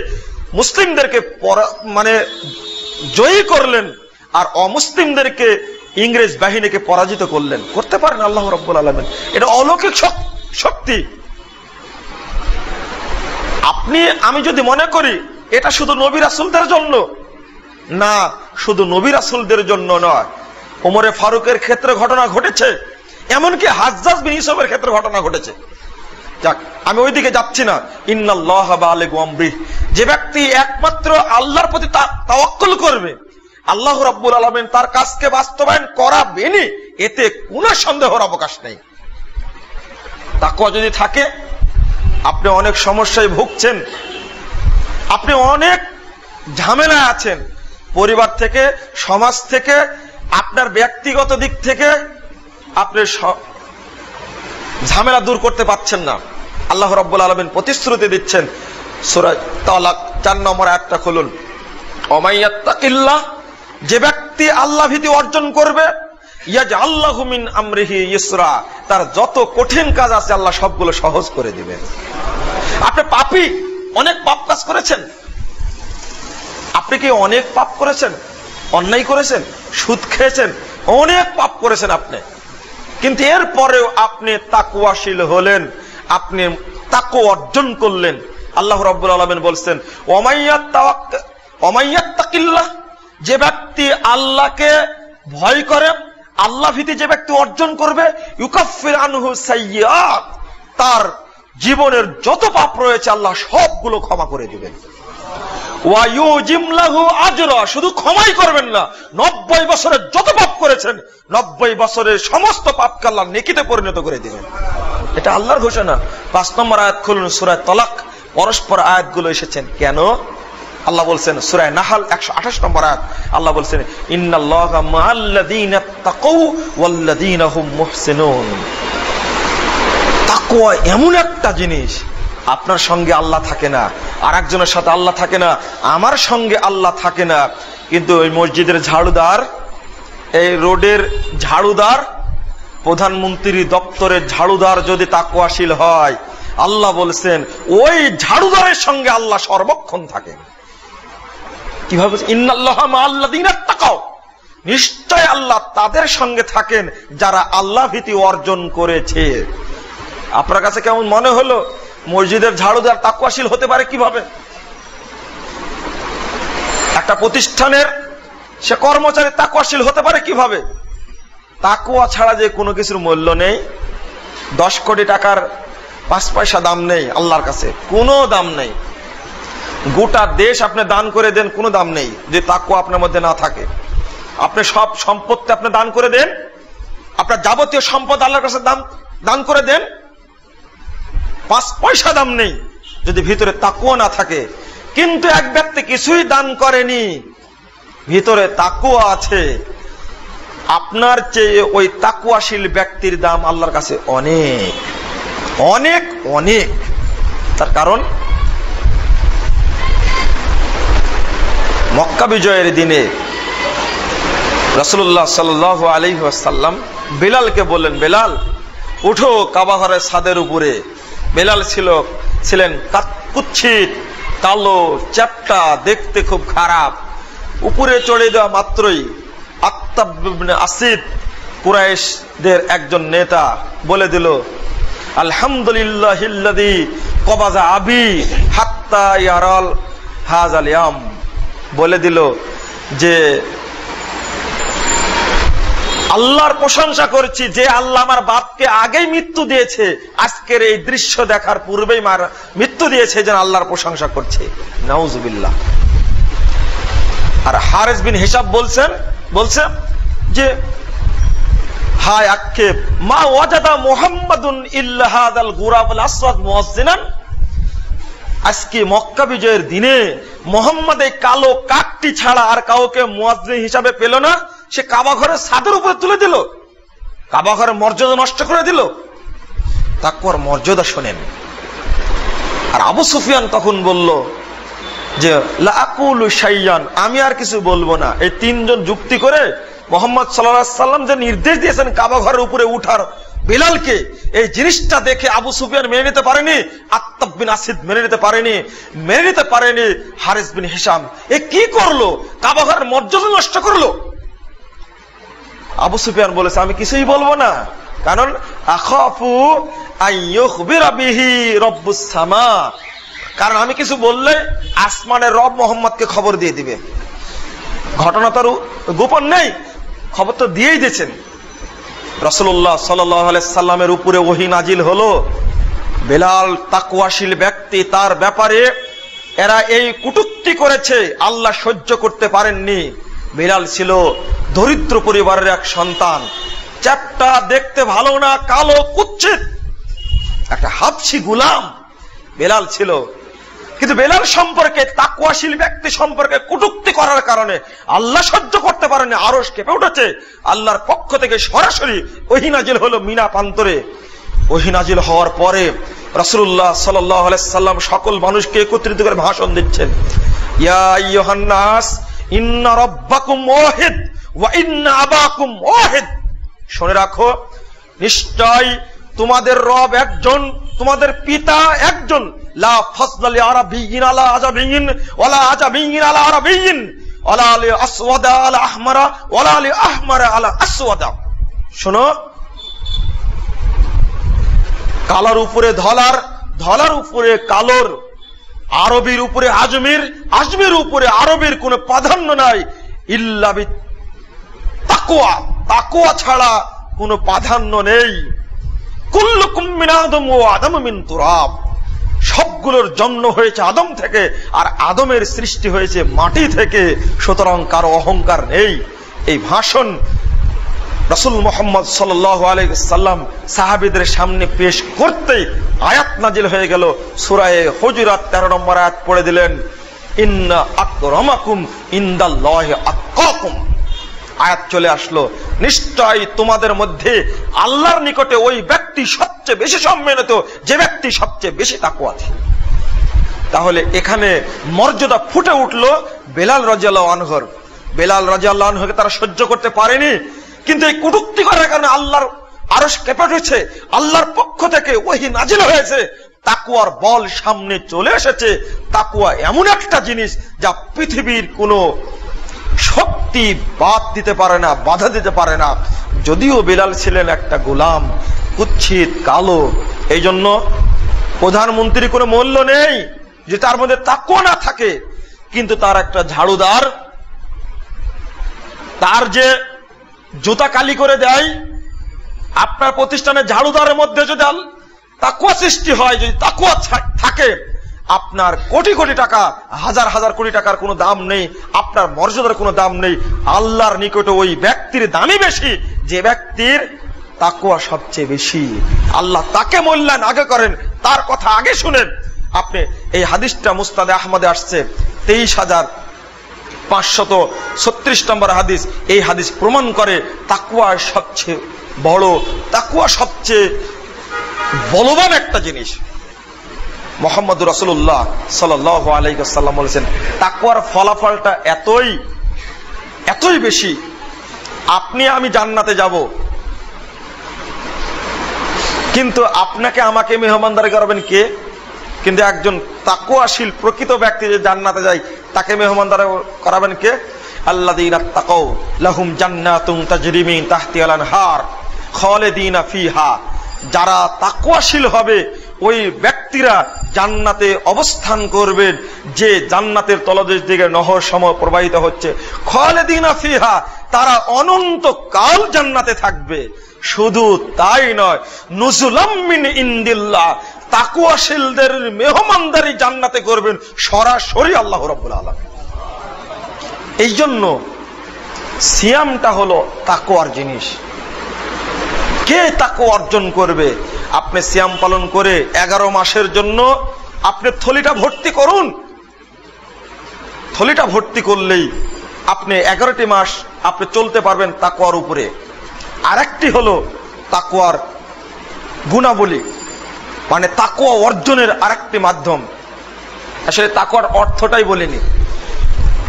মুসলিমদেরকে মানে জয়ী করলেন, আর অমুসলিমদেরকে ইংরেজ বাহিনীকে পরাজিত করলেন। করতে পারেন আল্লাহ রাব্বুল আলামিন, এটা অলৌকিক শক্তি। আপনি আমি যদি মনে করি এটা শুধু নবী রাসূলদের জন্য না, শুধু নবী রাসূলদের জন্য নয়, ওমরে ফারুকের ক্ষেত্রে ঘটনা ঘটেছে, এমনকি হাজ্জাজ বিন ইউসুফের ক্ষেত্রে ঘটনা ঘটেছে। যাক, আমি ওইদিকে যাচ্ছি না। ইন্নাল্লাহা বালিগু আমরিহি, যে ব্যক্তি একমাত্র আল্লাহর প্রতি তাওয়াক্কুল করবে, আল্লাহ রাব্বুল আলামিন তার কাজকে বাস্তবায়ন করাবেনই, এতে কোনো সন্দেহের অবকাশ নেই। তাকওয়া যদি থাকে, আপনি অনেক সমস্যায় ভুগছেন, আপনি অনেক ঝামেলায় আছেন, পরিবার থেকে, সমাজ থেকে, আপনার ব্যক্তিগত দিক থেকে আপনি ঝামেলা দূর করতে পারছেন না। আল্লাহ রাব্বুল আলামিন প্রতিশ্রুতি দিচ্ছেন, সূরা তালাক 4 নম্বর আয়াতটা খুলুন। ওমাইয়াত্তাকিল্লাহ, যে ব্যক্তি আল্লাহ ভীতি অর্জন করবে, ইয়াজআল লাহু মিন আমরিহি ইসরা, তার যত কঠিন কাজ আছে আল্লাহ সবগুলো সহজ করে দিবেন। আপনি পাপী, অনেক পাপ কাজ করেছেন, আপনি কি অনেক পাপ করেছেন, অন্যায় করেছেন, সুদ খেয়েছেন, অনেক পাপ করেছেন আপনি, কিন্তু এরপরেও আপনি তাকওয়াশীল হলেন, আপনি তাকওয়া অর্জন করলেন। আল্লাহ রাব্বুল আলামিন বলছেন, ওমাইয়াত্তাকিল্লাহ, যে ব্যক্তি আল্লাহকে ভয় করে, আল্লাহ ভীতি যে ব্যক্তি অর্জন করবে, ইউকাফির আনহু সাইয়্যাত, তার জীবনের যত পাপ রয়েছে আল্লাহ সবগুলো ক্ষমা করে দিবেন। ওয়া ইউজিম লাহু আজরা, শুধু ক্ষমাই করবেন না, 90 বছরের যত পাপ করেছেন 90 বছরের সমস্ত পাপকে আল্লাহ নেকিতে পরিণত করে দিবেন। এটা আল্লাহর ঘোষণা। 5 নম্বর আয়াত খুলুন, সূরা তালাক, পরস্পর আয়াতগুলো এসেছেন কেন? আল্লাহ বলছেন সূরা নাহল 128 নম্বর আয়াত, আল্লাহ বলছেন ইন্নাল্লাহা মাআল্লাযীনা তাকাউ ওয়াল্লাযীনা হুম মুহসিনুন। তাকওয়া এমন একটা জিনিস, আপনার সঙ্গে আল্লাহ থাকে না, আর একজনের সাথে আল্লাহ থাকে না, আমার সঙ্গে আল্লাহ থাকে না, কিন্তু ওই মসজিদের ঝাড়ুদার, এই রোডের ঝাড়ুদার, প্রধানমন্ত্রী দপ্তরের ঝাড়ুদার যদি তাকওয়াশীল হয়, আল্লাহ বলছেন ওই ঝাড়ুদারের সঙ্গে আল্লাহ সর্বক্ষণ থাকে। কিভাবে? ইন্নাল্লাহা মাআল্লাযীনা তাকাউ, নিশ্চয় আল্লাহ তাদের সঙ্গে থাকেন যারা আল্লাহ ভীতি অর্জন করেছে। আপনার কাছে কেমন মনে হলো মসজিদের ঝাড়ুদার তাকওয়াশীল হতে পারে কিভাবে? একটা প্রতিষ্ঠানের সে কর্মচারী তাকওয়াশীল হতে পারে কিভাবে? তাকওয়া ছাড়া যে কোনো কিছুর মূল্য নেই। 10 কোটি টাকার 5 পয়সা দাম নেই আল্লাহর কাছে, কোনো দাম নেই। গোটা দেশ আপনি দান করে দেন, কোনো দাম নেই যে তাকওয়া আপনার মধ্যে না থাকে। আপনি সব সম্পত্তি আপনি দান করে দেন, আপনার যাবতীয় সম্পদ আল্লাহর কাছে দান করে দেন, 5 পয়সা দাম নেই যদি ভিতরে তাকওয়া না থাকে। কিন্তু এক ব্যক্তি কিছুই দান করেনি, ভিতরে তাকওয়া আছে, আপনার চেয়ে ওই তাকওয়াশীল ব্যক্তির দাম আল্লাহর কাছে অনেক অনেক অনেক। তার কারণ মক্কা বিজয়ের দিনে রাসূলুল্লাহ সাল্লাল্লাহু আলাইহি ওয়াসাল্লাম বেলালকে বললেন, বেলাল উঠো কাবা ঘরের ছাদের উপরে। বেলাল ছিলেন কুৎসিত, কালো, চ্যাপ্টা, দেখতে খুব খারাপ। উপরে চড়ে দেওয়া মাত্রই আত্তাব ইবনে আসিদ, কুরাইশদের একজন নেতা, বলে দিল আলহামদুলিল্লাহিল্লাযী কবাজা আবি হাত্তা ইয়ারাল হাযাল ইয়াম, বলে দিল যে আল্লাহর প্রশংসা করছি, যে আল্লাহ আমার বাপকে আগেই মৃত্যু দিয়েছে, আজকের এই দৃশ্য দেখার পূর্বেই মৃত্যু দিয়েছে, যেন আল্লাহর প্রশংসা করছে। নাউজুবিল্লাহ। আর হারিস বিন হিসাব বলছে যে হায় আক্ষেপ, মা ওয়াজাদা মুহাম্মাদুন ইল্লা হাযাল গুরাবুল আসওয়াদ মুয়াজ্জিনান, আজকে মক্কা বিজয়ের দিনে মোহাম্মদ এই কালো কাকটি ছাড়া আর কাউকে মুয়াজ্জিন হিসাবে পেল না, সে কাবা ঘরের ছাদের উপরে তুলে দিল, কাবা ঘরের মর্যাদা নষ্ট করে দিল। তাকওয়ার মর্যাদা শোনেন। আর আবু সুফিয়ান তখন বলল যে লা আকুলু শাইয়ান, আমি আর কিছু বলবো না। এই তিনজন যুক্তি করে মুহাম্মদ সাল্লাল্লাহু আলাইহি সাল্লাম যে নির্দেশ দিয়েছেন কাবা ঘরের উপরে উঠার বেলালকে, এই জিনিসটা দেখে আবু সুফিয়ান মেনে নিতে পারেনি, আত্তাব বিন আসিদ মেনে নিতে পারেনি, মেনে নিতে পারেনি হারিস বিন হিশাম। এ কি করলো? কাবা ঘরের মর্যাদা নষ্ট করলো। আবু সুফিয়ান বলেছে আমি কিছুই বলবো না, কারণ আখাফু আইয়ুখবিরা বিহি রব্বুস সামা, কারণ আমি কিছু বললে আসমানের রব মোহাম্মদকে খবর দিয়ে দিবে। ঘটনা তো গোপন নেই, খবর তো দিয়েই দিয়েছেন। রাসূলুল্লাহ সাল্লাল্লাহু আলাইহি সাল্লামের উপরে ওহী নাজিল হলো, বেলাল তাকওয়াশীল ব্যক্তি, তার ব্যাপারে এরা এই কটূক্তি করেছে, আল্লাহ সহ্য করতে পারেননি। বেলাল ছিল দরিদ্র পরিবারের এক সন্তান, চ্যাপ্টা, দেখতে ভালো না, কালো, কুৎসিত, একটা হাবশি গোলাম বেলাল ছিল। কিন্তু বেলাল সম্পর্কে, তাকওয়াশীল ব্যক্তি সম্পর্কে কটূক্তি করার কারণে আল্লাহ সহ্য করতে পারেনি, আরশ কেঁপে উঠেছে। আল্লাহর পক্ষ থেকে সরাসরি ওহী নাজিল হলো মিনা প্রান্তরে। ওহী নাজিল হওয়ার পরে রাসূলুল্লাহ সাল্লাল্লাহু আলাইহি সাল্লাম সকল মানুষকে একত্রিত করে ভাষণ দিচ্ছেন, ইয়া আইয়ুহান নাস ইন্না রাব্বাকুম ওয়াহিদ ওয়া ইন্না আবাকুম ওয়াহিদ। শুনে রাখো, নিশ্চয় তোমাদের রব একজন, তোমাদের পিতা একজন। লা ফাসলা লি আরাবিয়্যিন আলা আজাবিয়্যিন ওয়ালা আজাবিয়্যিন আলা আরাবিয়্যিন ওয়ালা লি আসওয়াদা আলা আহমারা ওয়ালা লি আহমারা আলা আসওয়াদা। শোনো, কালার উপরে ধলার, ধলার উপরে কালোর, আরবির উপরে আজমির, আজমির উপরে আরবির কোনো প্রাধান্য নাই। ইল্লা বি তাকওয়া, তাকওয়া ছাড়া কোনো প্রাধান্য নেই। কুল্লুকুম মিন আদম ওয়া আদম মিন তুরাব, সবগুলোর জন্ম হয়েছে আদম থেকে, আর আদমের সৃষ্টি হয়েছে মাটি থেকে, সুতরাং কারো অহংকার নেই। এই ভাষণ রাসূল মুহাম্মদ সাল্লাল্লাহু আলাইহি সাল্লাম সাহাবীদের সামনে পেশ করতেই আয়াত নাজিল হয়ে গেল। সূরা হুজুরাত 13 নম্বর আয়াত পড়ে দিলেন, ইন্না আকরামাকুম ইনদাল্লাহি আতকাকুম। আয়াত চলে আসলো, নিশ্চয় তোমাদের মধ্যে আল্লাহর নিকটে ওই ব্যক্তি সবচেয়ে বেশি সম্মানিত যে ব্যক্তি সবচেয়ে বেশি তাকওয়াশীল। তাহলে এখানে মর্যাদা ফুটে উঠলো বেলাল রাদিয়াল্লাহু আনহুর। বেলাল রাদিয়াল্লাহু আনহুকে তারা সহ্য করতে পারেনি, কিন্তু এই কটূক্তি করার কারণে আল্লাহর আরশ কেঁপে উঠেছে, আল্লাহর পক্ষ থেকে ওহী নাজিল হয়েছে, তাকওয়ার বল সামনে চলে এসেছে। তাকওয়া এমন একটা জিনিস যা পৃথিবীর কোনো শক্তি বাদ দিতে পারে না, বাধা দিতে পারে না। যদিও বেলাল ছিলেন একটা গোলাম, কুৎসিত, কালো, এই জন্য প্রধানমন্ত্রীর কোনো মূল্য নেই যে তার মধ্যে তাকওয়া না থাকে। কিন্তু তার একটা ঝাড়ুদার, তার যে জুতা কালি করে দেয়, আপনার প্রতিষ্ঠানে ঝাড়ুদারের মধ্যে যদি তাকওয়া সৃষ্টি হয়, যদি তাকওয়া থাকে, আপনার কোটি কোটি টাকা, হাজার হাজার কোটি টাকার কোনো দাম নেই, আপনার মর্যাদার কোনো দাম নেই। আল্লাহর নিকটে ওই ব্যক্তির দামই বেশি যে ব্যক্তির তাকওয়া সবচেয়ে বেশি। আল্লাহ তাকে মূল্যায়ন আগে করেন, তার কথা আগে শুনেন। আপনি এই হাদিসটা মুসনাদে আহমদে আসছে, 23,536 নম্বর হাদিস। এই হাদিস প্রমাণ করে তাকওয়া সবচেয়ে বড়, তাকওয়া সবচেয়ে বলবান একটা জিনিস। মুহাম্মদ রাসূলুল্লাহ সাল্লাল্লাহু আলাইহি ওয়াসাল্লাম বলেছেন, তাকওয়ার ফলাফলটা এতই বেশি। আপনি আমি জান্নাতে যাব, কিন্তু আপনাকে আমাকে মেহমানদারি করবেন কে? কিন্তু একজন তাকওয়াশীল প্রকৃত ব্যক্তি যে জান্নাতে যায়, তাকে মেহমানদারি করাবেন কে? আল্লাযীনা তাকাউ লাহুম জান্নাতুন তাজরি মিন তাহতিহাল আনহার খালিদিনা ফিহা। যারা তাকওয়াশীল হবে ওই ব্যক্তিরা জান্নাতে অবস্থান করবেন, যে জান্নাতের তলদেশ দিকে নহর সম প্রবাহিত হচ্ছে। খালিদিনা ফিহা, তারা অনন্তকাল জান্নাতে থাকবে। শুধু তাই নয়, নুজুলাম মিন ইনদিল্লাহ, তাকওয়াশীলদের মেহমানদারি জান্নাতে করবেন সরাসরি আল্লাহ রাব্বুল আলামিন। এই জন্য সিয়ামটা হলো তাকওয়ার জিনিস। কে তাকওয়া অর্জন করবে? আপনি সিয়াম পালন করে 11 মাসের জন্য আপনি থলিটা ভর্তি করুন, থলিটা ভর্তি করলেই আপনি 11টি মাস আপনি চলতে পারবেন তাকওয়ার উপরে। আরেকটি হলো তাকওয়ার গুণাবলী, মানে তাকওয়া অর্জনের আরেকটি মাধ্যম। আসলে তাকওয়ার অর্থটাই বলিনি।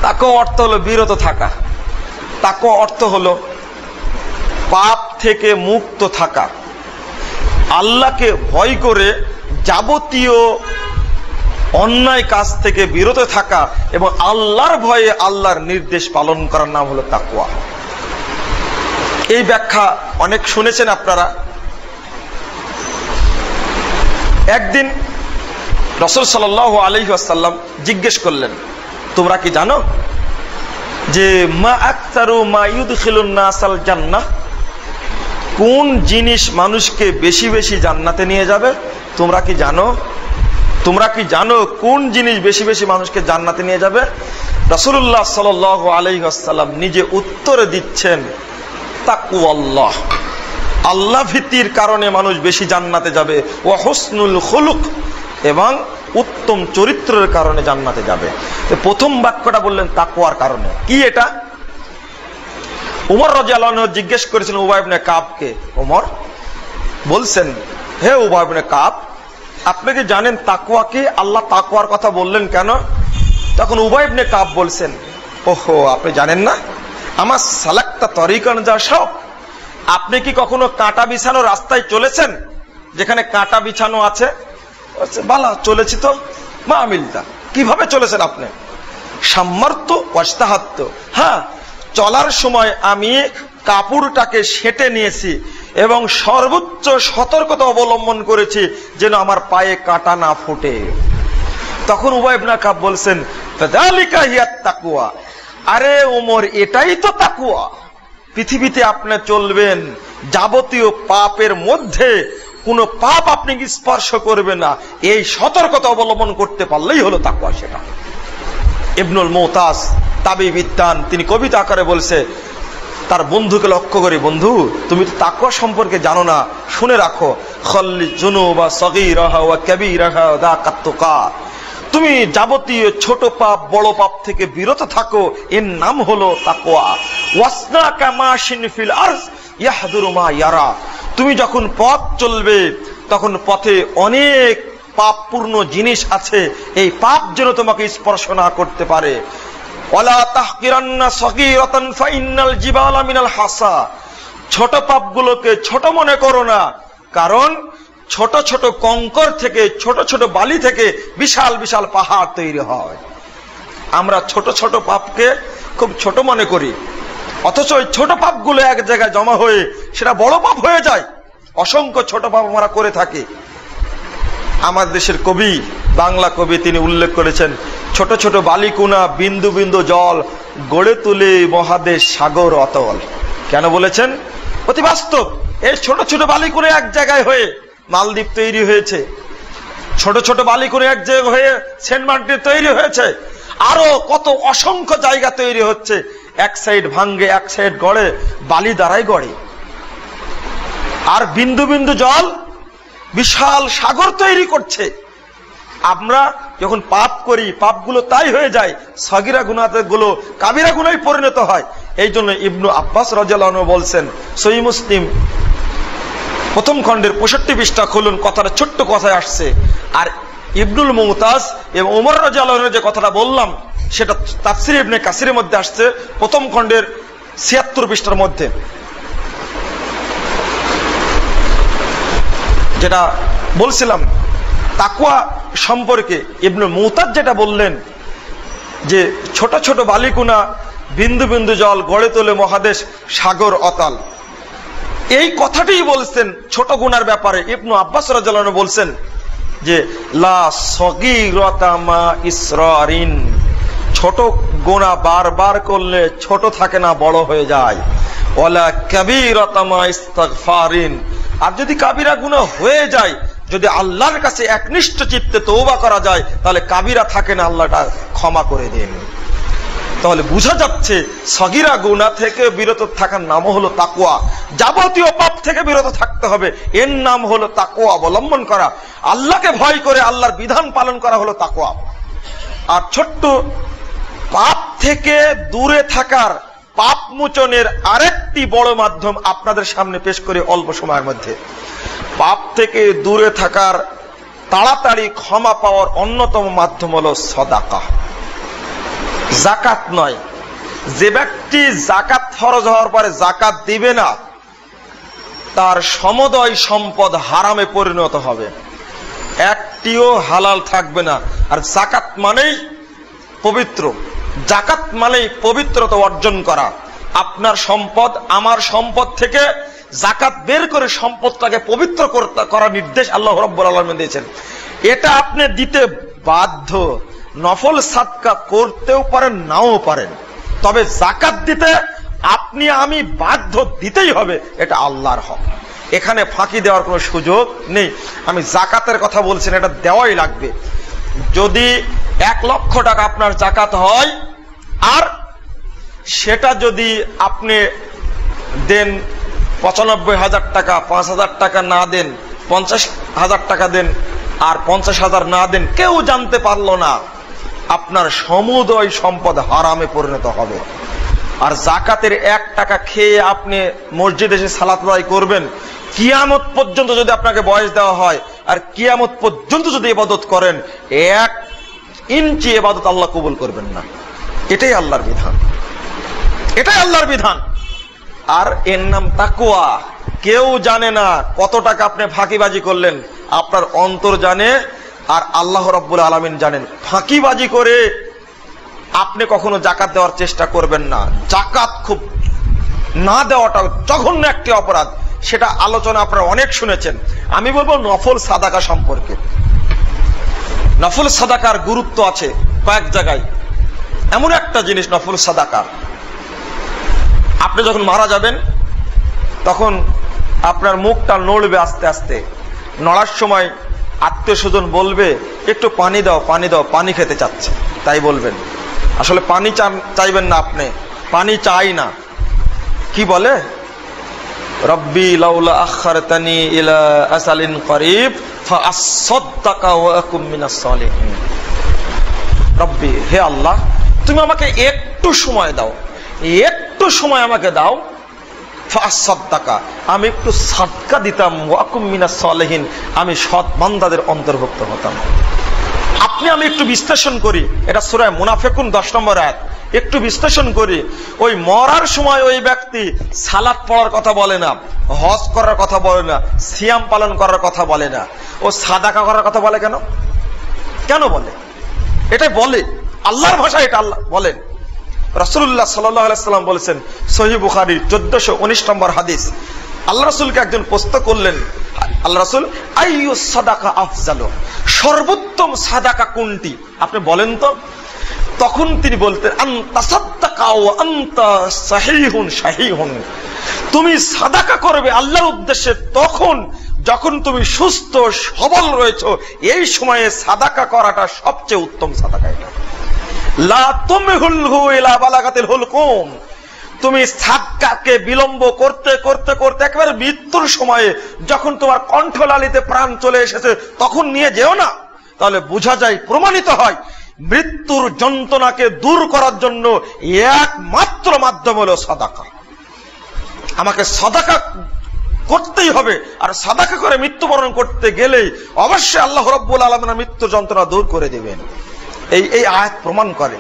তাকওয়া অর্থ হলো বিরত থাকা, তাকওয়া অর্থ হলো পাপ থেকে মুক্ত থাকা, আল্লাহকে ভয় করে যাবতীয় অন্যায় কাজ থেকে বিরত থাকা এবং আল্লাহর ভয়ে আল্লাহর নির্দেশ পালন করার নাম হলো তাকওয়া। এই ব্যাখ্যা অনেক শুনেছেন আপনারা। একদিন রাসূল সাল্লাল্লাহু আলাইহি ওয়াসাল্লাম জিজ্ঞেস করলেন, তোমরা কি জানো যে মা আকতারু মা ইউদখিলুন নাসাল জান্নাহ, কোন জিনিস মানুষকে বেশি বেশি জান্নাতে নিয়ে যাবে? তোমরা কি জানো? তোমরা কি জানো কোন জিনিস বেশি বেশি মানুষকে জান্নাতে নিয়ে যাবে? রাসূলুল্লাহ সাল্লাল্লাহু আলাইহি ওয়াসাল্লাম নিজে উত্তরে দিচ্ছেন, তাকওয়াল্লাহ, আল্লাহ ভীতির কারণে মানুষ বেশি জান্নাতে যাবে, ওয়া হুসনুল খুলুক, এবং উত্তম চরিত্রের কারণে জান্নাতে যাবে। প্রথম বাক্যটা বললেন তাকওয়ার কারণে। কি এটা? উমর রাদিয়াল্লাহু আনহু জিজ্ঞেস করেছিলেন উবাই ইবনে কাবকে। উমর বলছেন, হে উবাই ইবনে কাব, আপনি কি জানেন তাকওয়াকে? আল্লাহ তাকওয়ার কথা বললেন কেন? তখন উবাই ইবনে কাব বলছেন, ওহো, আপনি জানেন না? আমার সালাক্তা তরিকান যা সব, আপনি কি কখনো কাঁটা বিছানো রাস্তায় চলেছেন যেখানে কাঁটা বিছানো আছে? বালা, চলেছি তো। মা আমিলতা, কিভাবে চলেছেন আপনি? সাম্মার্ত ওয়াজতাহাত্ত, হ্যাঁ, চলার সময় আমি কাপড়টাকে সেটে নিয়েছি এবং সর্বোচ্চ সতর্কতা অবলম্বন করেছি যেন আমার পায়ে কাঁটা না ফুটে। তখন উবাই ইবনে কাব বলছেন, ফাযালিকা হিয়াত তাকওয়া, আরে ওমর, এটাই তো তাকওয়া। পৃথিবীতে আপনি চলবেন, যাবতীয় পাপের মধ্যে কোনো পাপ আপনি স্পর্শ করবেন না, এই সতর্কতা অবলম্বন করতে পারলেই হলো তাকওয়া। সেটা ইবনুল মুতাস তাবিবিদ্যান, তিনি কবিতা আকারে বলছে তার বন্ধুকে লক্ষ্য করে, বন্ধু, তুমি তো তাকওয়া সম্পর্কে জানো না, শুনে রাখো, খাল্লি যুনুবা সগীরাহা ওয়া কাবীরাহা যাকাত তুকা, তুমি যাবতীয় ছোট পাপ বড় পাপ থেকে বিরত থাকো, এর নাম হলো তাকওয়া। ওয়াসনা কামাশিন ফিল আরজ ইয়াহদুরু মা ইয়ারা, তুমি যখন পথ চলবে তখন পথে অনেক পাপপূর্ণ জিনিস আছে, এই পাপ যেন তোমাকে স্পর্শ না করতে পারে। ওয়ালা তাহকিরান্না সগীরাতান ফাইন্নাল জিবালা মিনাল হাসা, ছোট পাপগুলোকে ছোট মনে করো না, কারণ ছোট ছোট কঙ্কর থেকে, ছোট ছোট বালি থেকে বিশাল বিশাল পাহাড় তৈরি হয়। আমরা ছোট ছোট পাপকে খুব ছোট মনে করি, অথচ ওই ছোট পাপগুলো এক জায়গায় জমা হয়ে সেটা বড় পাপ হয়ে যায়। অসংখ্য ছোট পাপ আমরা করে থাকি। আমার দেশের কবি, বাংলা কবি, তিনি উল্লেখ করেছেন, ছোট ছোট বালিকুনা বিন্দু বিন্দু জল গড়ে তুলে মহাদেশ সাগর অতল। কেন বলেছেন? অতি বাস্তব। এই ছোট ছোট বালিকুনা এক জায়গায় হয়ে মালদ্বীপ তৈরি হয়েছে, ছোট ছোট বালিকুনা এক জায়গায় হয়ে সেন্ট মার্টিন তৈরি হয়েছে, আরো কত অসংখ্য জায়গা তৈরি হচ্ছে। এক সাইড ভাঙ্গে, এক সাইড গড়ে, বালি দ্বারাই গড়ে। আর বিন্দু বিন্দু জল বিশাল সাগর তৈরি করছে। আমরা যখন পাপ করি, পাপগুলো তাই হয়ে যায়, সগীরা গুনাহ গুলো কাবিরা গুনাহে পরিণত হয়। এই জন্য ইবনু আব্বাস রাদিয়াল্লাহু আনহু বলছেন, সহিহ মুসলিম প্রথম খণ্ডের 65 পৃষ্ঠা খুলুন, কথাটা ছোট্ট কথায় আসছে। আর ইবনুল মুতাস এবং ওমর রাদিয়াল্লাহু আনহু যে কথাটা বললাম, সেটা তাফসীর ইবনে কাসিরের মধ্যে আসছে, প্রথম খণ্ডের 76 পৃষ্ঠার মধ্যে। যেটা বলছিলাম তাকওয়া সম্পর্কে, ইবনুল মুতাস যেটা বললেন যে ছোট ছোট বালিকুনা বিন্দু বিন্দু জল গড়ে তোলে মহাদেশ সাগর অতাল, এই কথাটাই বলছেন ছোট গুনার ব্যাপারে। ইবনু আব্বাস রাদিয়াল্লাহু আনহু বলছেন যে লা সগীরাতা মা ইসরারিন, ছোট গুনাহ বারবার করলে ছোট থাকে না, বড় হয়ে যায়। ওয়ালা কাবীরাতা মা ইস্তিগফারিন, আর যদি কাবিরা গুনাহ হয়ে যায়, যদি আল্লাহর কাছে একনিষ্ঠ চিত্তে তওবা করা যায়, তাহলে কাবিরা থাকে না, আল্লাহটা ক্ষমা করে দেন। তাহলে বোঝা যাচ্ছে সগীরা গুনাহ থেকে বিরত থাকার নাম হলো তাকওয়া। যাবতীয় পাপ থেকে বিরত থাকতে হবে, এর নাম হলো তাকওয়া অবলম্বন করা। আল্লাহকে ভয় করে আল্লাহর বিধান পালন করা হলো তাকওয়া। আর ছোট্ট পাপ থেকে দূরে থাকার, পাপ মোচনের আরেকটি বড় মাধ্যম আপনাদের সামনে পেশ করে অল্প সময়ের মধ্যে। পাপ থেকে দূরে থাকার, তাড়াতাড়ি ক্ষমা পাওয়ার অন্যতম মাধ্যম হলো সাদাকা। যাকাত নয়। যে ব্যক্তি যাকাত ফরজ হওয়ার পরে যাকাত দিবে না, তার সমদয় সম্পদ হারামে পরিণত হবে, একটিও হালাল থাকবে না। আর যাকাত মানেই পবিত্র, যাকাত মানেই পবিত্রতা অর্জন করা। আপনার সম্পদ, আমার সম্পদ থেকে যাকাত বের করে সম্পদটাকে পবিত্র করার নির্দেশ আল্লাহ রাব্বুল আলামিন দিয়েছেন। এটা আপনি দিতে বাধ্য। নফল সাদকা করতেও পারেন, নাও পারেন, তবে যাকাত দিতে আপনি আমি বাধ্য, দিতেই হবে। এটা আল্লাহর হক, এখানে ফাঁকি দেওয়ার কোনো সুযোগ নেই। আমি যাকাতের কথা বলছি না, এটা দেওয়াই লাগবে। যদি 1 লক্ষ টাকা আপনার যাকাত হয়, আর সেটা যদি আপনি দেন 95,000 টাকা, 5,000 টাকা না দেন, 50,000 টাকা দেন, আর 50,000 না দেন, কেউ জানতে পারলো না, আপনার সমুদয় সম্পদ হারামে পরিণত হবে। আর যাকাতের 1 টাকা খেয়ে আপনি মসজিদে এসে সালাত আদায় করবেন, কিয়ামত পর্যন্ত যদি আপনাকে বয়স দেওয়া হয়, আর কিয়ামত পর্যন্ত যদি ইবাদত করেন, 1 ইঞ্চি ইবাদত আল্লাহ কবুল করবেন না। এটাই আল্লাহর বিধান, এটাই আল্লাহর বিধান। আর এর নাম তাকওয়া। কেউ জানে না কত টাকা আপনি ফাঁকিবাজি করলেন, আপনার অন্তর জানে, আর আল্লাহ রাব্বুল আলামিন জানেন। ফাঁকিবাজি করে আপনি কখনো যাকাত দেওয়ার চেষ্টা করবেন না। যাকাত খুব না দেওয়াটা জঘন্য একটি অপরাধ, সেটা আলোচনা আপনারা অনেক শুনেছেন। আমি বলবো নফল সাদাকা সম্পর্কে। নফল সাদাকার গুরুত্ব আছে কয়েক জায়গায়। এমন একটা জিনিস নফল সাদাকা, আপনি যখন মারা যাবেন তখন আপনার মুখটা নড়বে আস্তে আস্তে। নড়ার সময় আত্মীয় স্বজন বলবে, একটু পানি দাও, পানি দাও, পানি খেতে চাচ্ছে, তাই বলবেন। আসলে পানি চাইবেন না, আপনি পানি চাই না। কি বলে? রব্বি লাউলা আখারতানি ইলা আসালিন করিব ফাআসাদদাকা ওয়া আকুম মিনাস সালিহিন। রব্বি, হে আল্লাহ, তুমি আমাকে একটু সময় দাও, একটু সময় আমাকে দাও, ফাআসাদদাকা, আমি একটু সাদকা দিতাম, ওয়া আকুম মিনাস সালিহিন, আমি সৎ বান্দাদের অন্তর্ভুক্ত হতাম। আপনি আমি একটু বিশ্লেষণ করি, এটা সূরা মুনাফিকুন 10 নম্বর আয়াত। একটু বিশ্লেষণ করি, ওই মরার সময় ওই ব্যক্তি সালাত পড়ার কথা বলে না, হজ করার কথা বলে না, সিয়াম পালন করার কথা বলে না, ও সাদাকা করার কথা বলে কেন? কেন বলে? এটাই বলে, আল্লাহর ভাষায় এটা আল্লাহ বলেন। রাসূলুল্লাহ সাল্লাল্লাহু আলাইহি সাল্লাম বলেছেন, সহিহ বুখারী 1419 নম্বর হাদিস, আল্লাহ রাসূলকে একজন প্রশ্ন করলেন, আল্লাহ রাসূল, আইয়ু সাদাকা আফজালু, সর্বোত্তম সাদাকা কোনটি আপনি বলেন তো? তখন তিনি বলতেন, আনতা সাদাকা ওয়া আনতা সাহিহুন শাহিহুন, তুমি সাদাকা করবে আল্লাহর উদ্দেশ্যে তখন যখন তুমি সুস্থ সবল রয়েছো, এই সময়ে সাদাকা করাটা সবচেয়ে উত্তম সাদাকা। এটা লা তুমহিলহু ইলা বালাগাতিল হুলকুম, তুমি সাদকাকে বিলম্ব করতে করতে করতে একেবারে মৃত্যুর সময়ে যখন তোমার কণ্ঠলালিতে প্রাণ চলে এসেছে তখন নিয়ে যেও না। তাহলে বোঝা যায়, প্রমাণিত হয়, মৃত্যুর যন্ত্রণাকে দূর করার জন্য একমাত্র মাধ্যম হলো সাদাকা। আমাকে সাদাকা করতেই হবে, আর সাদাকা করে মৃত্যুবরণ করতে গেলেই অবশ্যই আল্লাহ রাব্বুল আলামিন মৃত্যু যন্ত্রণা দূর করে দেবেন। এই আয়াত প্রমাণ করে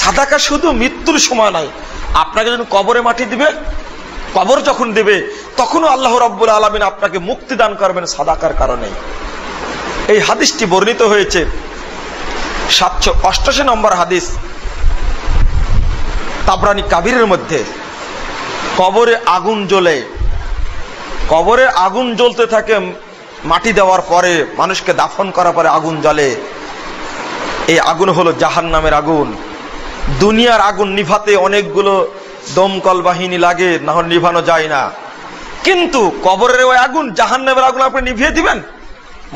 সাদাকা শুধু মৃত্যুর সময় নয়, আপনাকে যখন কবরে মাটি দিবে, কবর যখন দিবে তখনও আল্লাহ রাব্বুল আলামিন আপনাকে মুক্তি দান করবেন সাদাকার কারণে। এই হাদিসটি বর্ণিত হয়েছে 788 নম্বর হাদিস তাবরানী কাবিরের মধ্যে। কবরে আগুন জ্বলে, কবরে আগুন জ্বলতে থাকে, মাটি দেওয়ার পরে মানুষকে দাফন করার পরে আগুন জ্বলে। এই আগুন হলো জাহান্নামের আগুন। দুনিয়ার আগুন নিভাতে অনেকগুলো দমকল বাহিনী লাগে, না হলে নিভানো যায় না, কিন্তু কবরের ওই আগুন, জাহান্নামের আগুন আপনি নিভিয়ে দিবেন?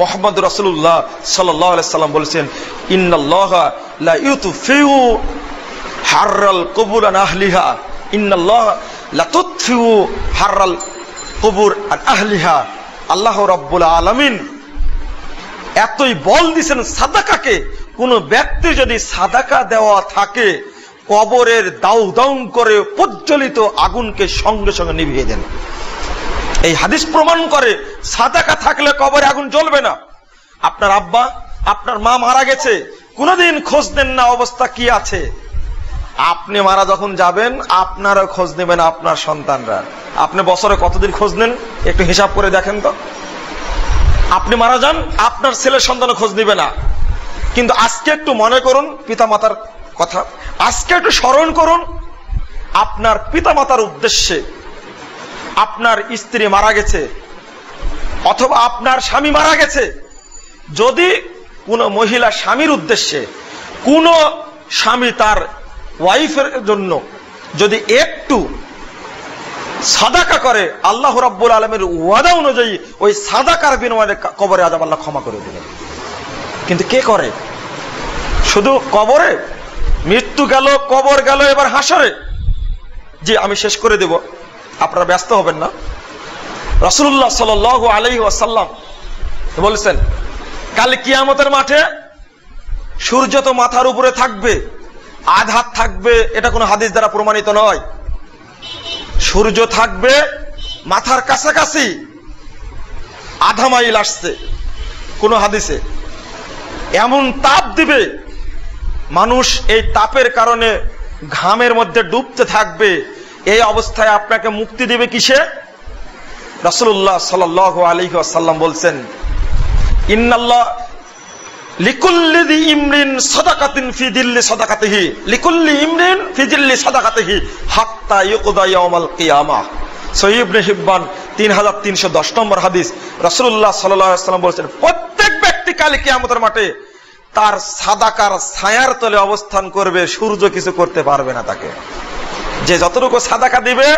মুহাম্মদ রাসূলুল্লাহ সাল্লাল্লাহু আলাইহি সাল্লাম বলেছেন, ইন্নাল্লাহা লা ইউতফিউ হাররাল কুবুর আন আহলিহা ইন্নাল্লাহ লাতুতফিউ হাররাল কুবুর আন আহলিহা। আল্লাহ রাব্বুল আলামিন এতই বল দিয়েছেন সাদাকাকে, কোন ব্যক্তি যদি সাদাকা দেওয়া থাকে কবরের দাউ দাউ করে প্রজ্বলিত আগুনকে সঙ্গে সঙ্গে নিভিয়ে দেন। এই হাদিস প্রমাণ করে সাদাকা থাকলে কবরে আগুন জ্বলবে না। আপনার আব্বা আপনার মা মারা গেছে, কোনোদিন খোঁজ নেন না অবস্থা কি আছে। আপনি মারা যখন যাবেন আপনারও খোঁজ নেবেন আপনার সন্তানরা। আপনি বছরে কতদিন খোঁজ নেন একটু হিসাব করে দেখেন তো। আপনি মারা যান, আপনার ছেলের সন্তানও খোঁজ নিবে না। কিন্তু আজকে একটু মনে করুন পিতামাতার কথা, আজকে একটু স্মরণ করুন আপনার পিতামাতার উদ্দেশ্যে। আপনার স্ত্রী মারা গেছে অথবা আপনার স্বামী মারা গেছে, যদি কোন মহিলা স্বামীর উদ্দেশ্যে, কোন স্বামী তার ওয়াইফের জন্য যদি একটু সাদাকা করে, আল্লাহ রাব্বুল আলামিনের ওয়াদা অনুযায়ী ওই সাদাকার বিনিময়ে কবরে আযাব আল্লাহ ক্ষমা করে দিবেন। কিন্তু কে করে? শুধু কবরে, মৃত্যু গেল, কবর গেল, এবার হাসরে। জি আমি শেষ করে দেব, আপনারা ব্যস্ত হবেন না। রাসূলুল্লাহ সাল্লাল্লাহু আলাইহি ওয়াসাল্লাম বলেছেন কাল কিয়ামতের মাঠে সূর্য তো মাথার উপরে থাকবে, আধাত থাকবে, এটা কোনো হাদিস দ্বারা প্রমাণিত নয়। সূর্য থাকবে মাথার কাছাকাছি, আধা মাইল আসছে কোন হাদিসে। এমন তাপ দিবে মানুষ এই তাপের কারণে ঘামের মধ্যে ডুবতে থাকবে। এই অবস্থায় আপনাকে মুক্তি দিবে কিসে? রাসূলুল্লাহ সাল্লাল্লাহু আলাইহি ওয়াসাল্লাম বলছেন ইন্নাল্লাহ লিকুল্লি যি ইমরিন সাদাকাতিন ফি দিল্লি সাদাকাতিহি, লিকুল্লি ইমরিন ফি দিল্লি সাদাকাতিহি হাত্তা ইউকদা ইয়াউমাল কিয়ামাহ। সহিহ ইবনে হিব্বান 3310 নম্বর হাদিস। রাসূলুল্লাহ সাল্লাল্লাহু আলাইহি ওয়াসাল্লাম বলেছেন প্রত্যেক ব্যক্তি কাল কিয়ামতের মাঠে তার সাদাকার ছায়ার তলে অবস্থান করবে, সূর্য কিছু করতে পারবে না তাকে। যে যতটুকু সাদাকা দিবে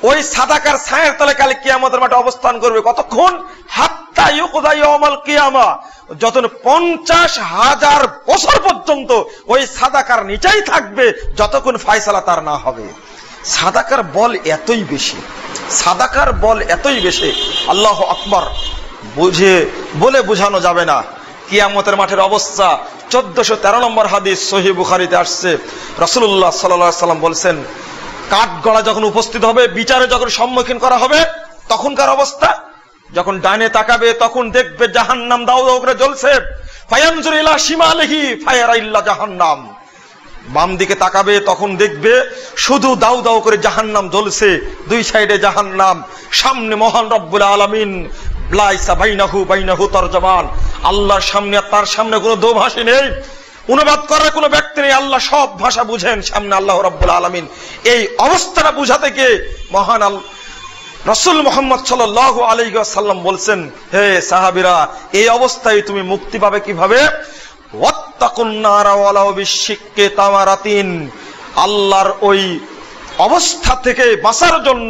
ওই সাদাকার ছায়ার তলে কাল কিয়ামতের মাঠে অবস্থান করবে। কতক্ষণ? হাত্তা ইউকদা ইয়াউমাল কিয়ামা, যতক্ষণ 50,000 বছর পর্যন্ত ওই সাদাকার নিচেই থাকবে, যতক্ষণ ফয়সালা তার না হবে। সাদাকার বল এতই বেশি, সাদাকার বল এতই বেশি, আল্লাহু আকবার, বুঝে বলে বোঝানো যাবে না। কিয়ামতের মাঠের অবস্থা 1413 নম্বর হাদিস সহিহ বুখারীতে আসছে। রাসূলুল্লাহ সাল্লাল্লাহু আলাইহি ওয়াসাল্লাম বলছেন কাঠগড়া যখন উপস্থিত হবে, বিচারে যখন সম্মুখীন করা হবে, তখনকার অবস্থা যখন ডানে তাকাবে তখন দেখবে জাহান্নাম দাউ দাউ করে জ্বলছে। ফায়ানজুর ইলা শিমালিহি ফায়ারা ইল্লা জাহান্নাম, বাম দিকে তাকাবে তখন দেখবে শুধু দাউ দাউ করে জাহান্নাম জ্বলছে, দুই সাইডে জাহান্নাম, সামনে মহান রব্বুল আলামিন, লাইসা বাইনাহু তরজমান, আল্লাহর সামনে আর তার সামনে কোনো দোভাষী নেই, অনুবাদ করার কোনো ব্যক্তি নেই, আল্লাহ সব ভাষা বুঝেন, সামনে আল্লাহ রাব্বুল আলামিন। এই অবস্থাটা বুঝাতে গিয়ে মহান রাসূল মুহাম্মদ সাল্লাল্লাহু আলাইহি ওয়াসাল্লাম বলছেন, হে সাহাবীরা, এই অবস্থায় তুমি মুক্তি পাবে কিভাবে? ওয়াত্তাকুন নারা ওয়ালাউ বিশিক্কি তামারাতিন, আল্লাহর ওই অবস্থা থেকে বাঁচার জন্য,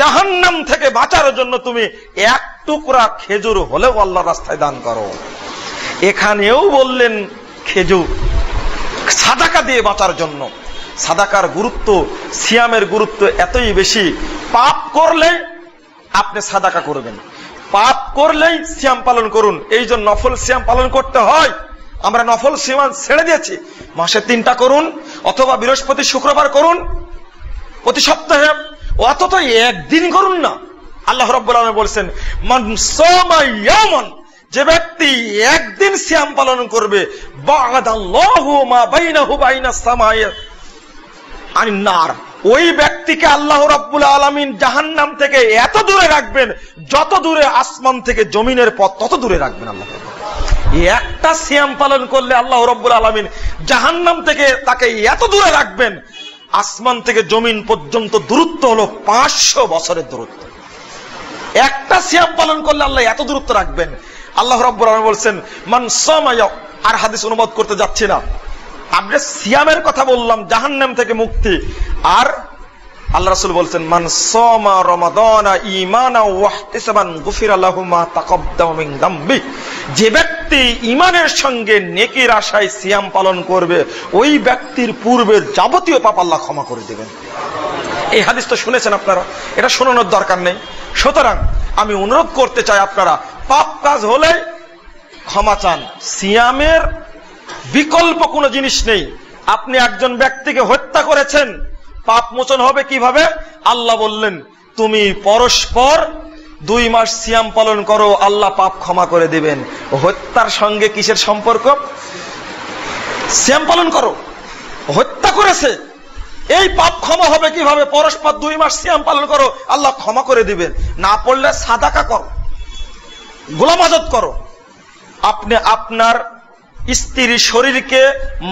জাহান্নাম থেকে বাঁচার জন্য তুমি এক টুকরা খেজুর হলেও আল্লাহর রাস্তায় দান করো। এখানেও বললেন খেজুর, সাদাকা দিয়ে বাঁচার জন্য। সাদাকার গুরুত্ব, সিয়ামের গুরুত্ব এতই বেশি। পাপ করলে আপনি সাদাকা করবেন, পাপ করলেই সিয়াম পালন করুন। এই জন্য নফল সিয়াম পালন করতে হয়। আমরা নফল সিয়াম ছেড়ে দিয়েছি, মাসে 3টা করুন অথবা বৃহস্পতি শুক্রবার করুন, প্রতি সপ্তাহে অন্তত একদিন করুন না। আল্লাহ রাব্বুল আলামিন বলেছেন মান সামা ইয়ামান, যে ব্যক্তি একদিন সিয়াম পালন করবে, বা'দাল্লাহু মা বাইনাহু বাইনাস সামাই আনিন নার, ওই ব্যক্তিকে আল্লাহ রাব্বুল আলামিন জাহান্নাম থেকে এত দূরে রাখবেন যত দূরে আসমান থেকে জমিনের পথ তত দূরে রাখবেন আল্লাহ। একটা সিয়াম পালন করলে আল্লাহ রাব্বুল আলামিন জাহান্নাম থেকে তাকে এত দূরে রাখবেন, আসমান থেকে জমিন পর্যন্ত দূরত্ব হলো 500 বছরের দূরত্ব। একটা সিয়াম পালন করলে আল্লাহ এত দূরত্ব রাখবেন। আল্লাহ রাব্বুল আলামিন বলছেন মান সামা, আর হাদিস অনুবাদ করতে যাচ্ছি না, আমরা সিয়ামের কথা বললাম, জাহান্নাম থেকে মুক্তি। আর আল্লাহ রাসূল বলছেন, মান সামা রমাদানা ঈমানান ওয়া ইহতিসাবান গুফিরা লাহু মা তাকাদ্দামা মিন যামবি। যে ব্যক্তি ঈমানের সঙ্গে নেকির আশায় সিয়াম পালন করবে, ওই ব্যক্তির পূর্বের যাবতীয় পাপ আল্লাহ ক্ষমা করে দেবেন। এই হাদিস তো শুনেছেন আপনারা, এটা শোনানোর দরকার নেই। সুতরাং আমি অনুরোধ করতে চাই, আপনারা পাপ কাজ হলে ক্ষমা চান। সিয়ামের বিকল্প কোনো জিনিস নেই। আপনি একজন ব্যক্তিকে হত্যা করেছেন, পাপ মোচন হবে কিভাবে? আল্লাহ বললেন, তুমি পরস্পর 2 মাস সিয়াম পালন করো, আল্লাহ পাপ ক্ষমা করে দিবেন। হত্যার সঙ্গে কিসের সম্পর্ক? সিয়াম পালন করো, হত্যা করেছে, এই পাপ ক্ষমা হবে কিভাবে? পরস্পর 2 মাস সিয়াম পালন করো, আল্লাহ ক্ষমা করে দিবেন। না পড়লে সাদাকা করো, গোলাম আজত করো। আপনি আপনার স্ত্রীর শরীরকে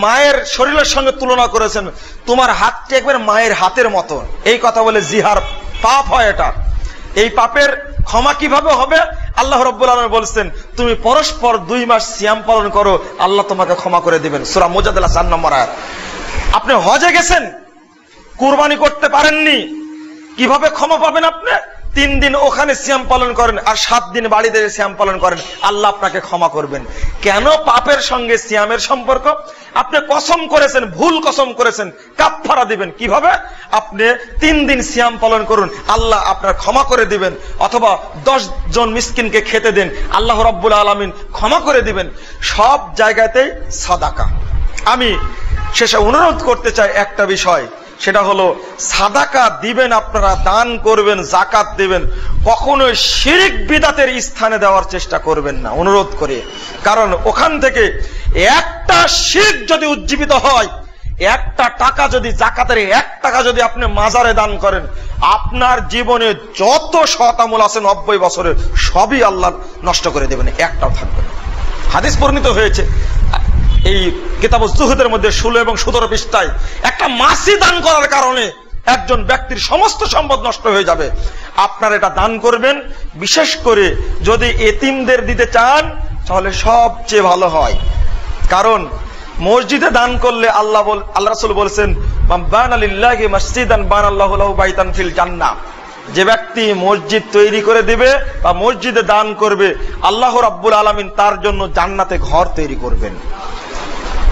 মায়ের শরীরের সঙ্গে তুলনা করেছেন, তোমার হাতটি একবার মায়ের হাতের মতো, এই কথা বলে জিহার পাপ হয়। এটা এই পাপের ক্ষমা কিভাবে হবে? আল্লাহ রাব্বুল আলামিন বলছেন, তুমি পরস্পর 2 মাস সিয়াম পালন করো, আল্লাহ তোমাকে ক্ষমা করে দিবেন। সূরা মুজাদালা 4 নম্বর আয়াত। আপনি হজে গেছেন, কুরবানি করতে পারেননি, কিভাবে ক্ষমা পাবেন? আপনি 3 দিন ওখানে সিয়াম পালন করেন আর 7 দিন বাড়িতে সিয়াম পালন করেন, আল্লাহ আপনাকে ক্ষমা করবেন। কেন পাপের সঙ্গে সিয়ামের সম্পর্ক? আপনি কসম করেছেন, ভুল কসম করেছেন, কাফারা দিবেন। কিভাবে? আপনি 3 দিন সিয়াম পালন করুন, আল্লাহ আপনার ক্ষমা করে দিবেন। অথবা 10 জন মিসকিনকে খেতে দেন, আল্লাহ রাব্বুল আলামিন ক্ষমা করে দিবেন। সব জায়গাতেই সাদাকা। আমি শেষে অনুরোধ করতে চাই একটা বিষয়, সেটা হলো সাদাকা দিবেন, আপনারা দান করবেন, যাকাত দিবেন, কখনোই শিরক বিদআতের স্থানে দেওয়ার চেষ্টা করবেন না, অনুরোধ করে। কারণ ওখান থেকে একটা শিরক যদি উজ্জীবিত হয়, একটা টাকা যদি যাকাতের 1 টাকা যদি আপনি মাজারে দান করেন, আপনার জীবনে যত সৎ আমল আছে 90 বছরের সবই আল্লাহ নষ্ট করে দেবেন, একটাও থাকবে না। হাদিস বর্ণিত হয়েছে এই কিতাবুজ জুহুদের মধ্যে 16 এবং 17 পৃষ্ঠায়, একটা মাছি দান করার কারণে একজন ব্যক্তির সমস্ত সম্পদ নষ্ট হয়ে যাবে। আপনারা এটা দান করবেন, বিশেষ করে যদি এতিমদের দিতে চান তাহলে সবচেয়ে ভালো হয়। কারণ মসজিদে দান করলে আল্লাহ রাসূল বলেছেন, মান বানা লিল্লাহি মাসজিদান বানাল্লাহু লাহু বাইতান ফিল জান্নাহ। যে ব্যক্তি মসজিদ তৈরি করে দিবে বা মসজিদে দান করবে, আল্লাহ রাব্বুল আলামিন তার জন্য জান্নাতে ঘর তৈরি করবেন।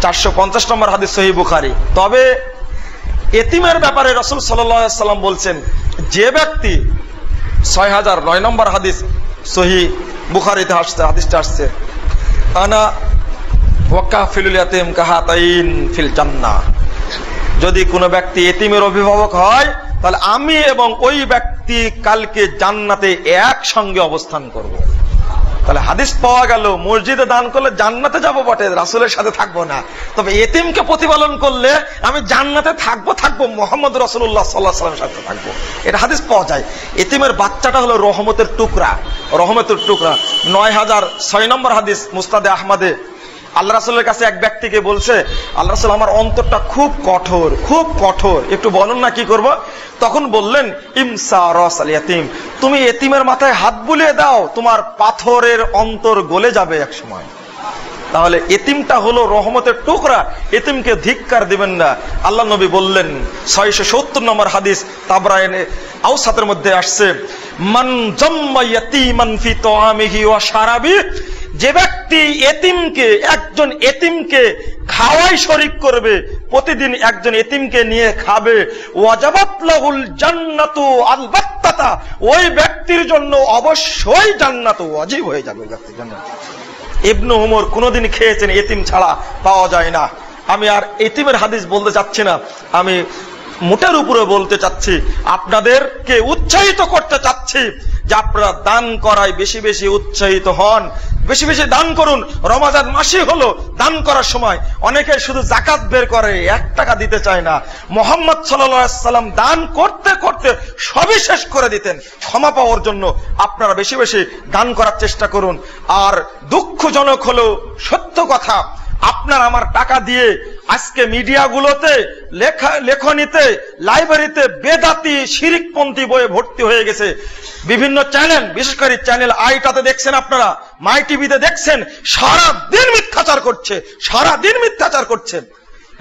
450 নম্বর হাদিস সহিহ বুখারী। তবে এতিমের ব্যাপারে রাসূল সাল্লাল্লাহু আলাইহি সাল্লাম বলছেন, যে ব্যক্তি 6009 নম্বর হাদিস সহিহ বুখারীতে আসছে, হাদিসটা আসছে, আনা ওয়াকাফিলুল ইয়াতিম কাহাতাইন ফিল জান্নাহ। যদি কোনো ব্যক্তি এতিমের অভিভাবক হয়, তাহলে আমি এবং ওই ব্যক্তি কালকে জান্নাতে একসঙ্গে অবস্থান করব। তাহলে হাদিস পাওয়া গেল, মসজিদে দান করলে জান্নাতে যাব বটে, রাসূলের সাথে থাকবো না, তবে এতিমকে প্রতিপালন করলে আমি জান্নাতে থাকবো, মুহাম্মদ রাসূলুল্লাহ সাল্লাল্লাহু আলাইহি ওয়াসাল্লামের সাথে থাকবো। এটা হাদিস পাওয়া যায়। এতিমের বাচ্চাটা হলো রহমতের টুকরা, রহমতের টুকরা। 9006 নম্বর হাদিস মুসনাদে আহমদে, আল্লাহ রাসূলের কাছে এক ব্যক্তিকে বলছে, আল্লাহ রাসূল, আমার অন্তরটা খুব কঠোর, খুব কঠোর, একটু বলুন না কি করব? তখন বললেন, ইমসা রাসাল ইয়াতিম, তুমি এতিমের মাথায় হাত বুলিয়ে দাও, তোমার পাথরের অন্তর গলে যাবে এক সময়। তাহলে এতিমটা হলো রহমতের টুকরা, এতিমকে ধিক্কার দিবেন না। আল্লাহ নবী বললেন, 670 নম্বর হাদিস তাবরাইনে আওসাতের মধ্যে আসছে, মান জাম্মা ইয়াতিমান ফি তুআমিহি ওয়া শারাবি, যে ব্যক্তি এতিমকে, একজন এতিমকে খাওয়াই শরীক করবে, প্রতিদিন একজন এতিমকে নিয়ে খাবে, ওয়াজাবাত লাহুল জান্নাতু আলবাত্তাতা, ওই ব্যক্তির জন্য অবশ্যই জান্নাত ওয়াজিব হয়ে যাবে, ব্যক্তির জন্য। ইবনে উমর কোনদিন খেয়েছেন, এতিম ছাড়া পাওয়া যায় না। আমি আর এতিমের হাদিস বলতে চাচ্ছি না, আমি মোটের উপরে বলতে চাচ্ছি, আপনাদেরকে উৎসাহিত করতে চাচ্ছি যে আপনারা দান করায় বেশি বেশি উৎসাহিত হন, বেশি বেশি দান করুন। রমজান মাসই হলো দান করার সময়। অনেকে শুধু যাকাত বের করে, 1 টাকা দিতে চায় না। মুহাম্মদ সাল্লাল্লাহু আলাইহি সাল্লাম দান করতে করতে সবই শেষ করে দিতেন। ক্ষমা পাওয়ার জন্য আপনারা বেশি বেশি দান করার চেষ্টা করুন। আর দুঃখজনক হলো সত্য কথা, আপনার আমার টাকা দিয়ে আজকে মিডিয়াগুলোতে, লেখনীতে, লাইব্রেরিতে বেদাতি শিরিকপন্থী বইয়ে ভর্তি হয়ে গেছে। বিভিন্ন চ্যানেল, বিশেষ করে চ্যানেল আইটাতে দেখছেন আপনারা, মাই টিভিতে দেখছেন, সারা দিন মিথ্যাচার করছে, সারা দিন মিথ্যাচার করছে।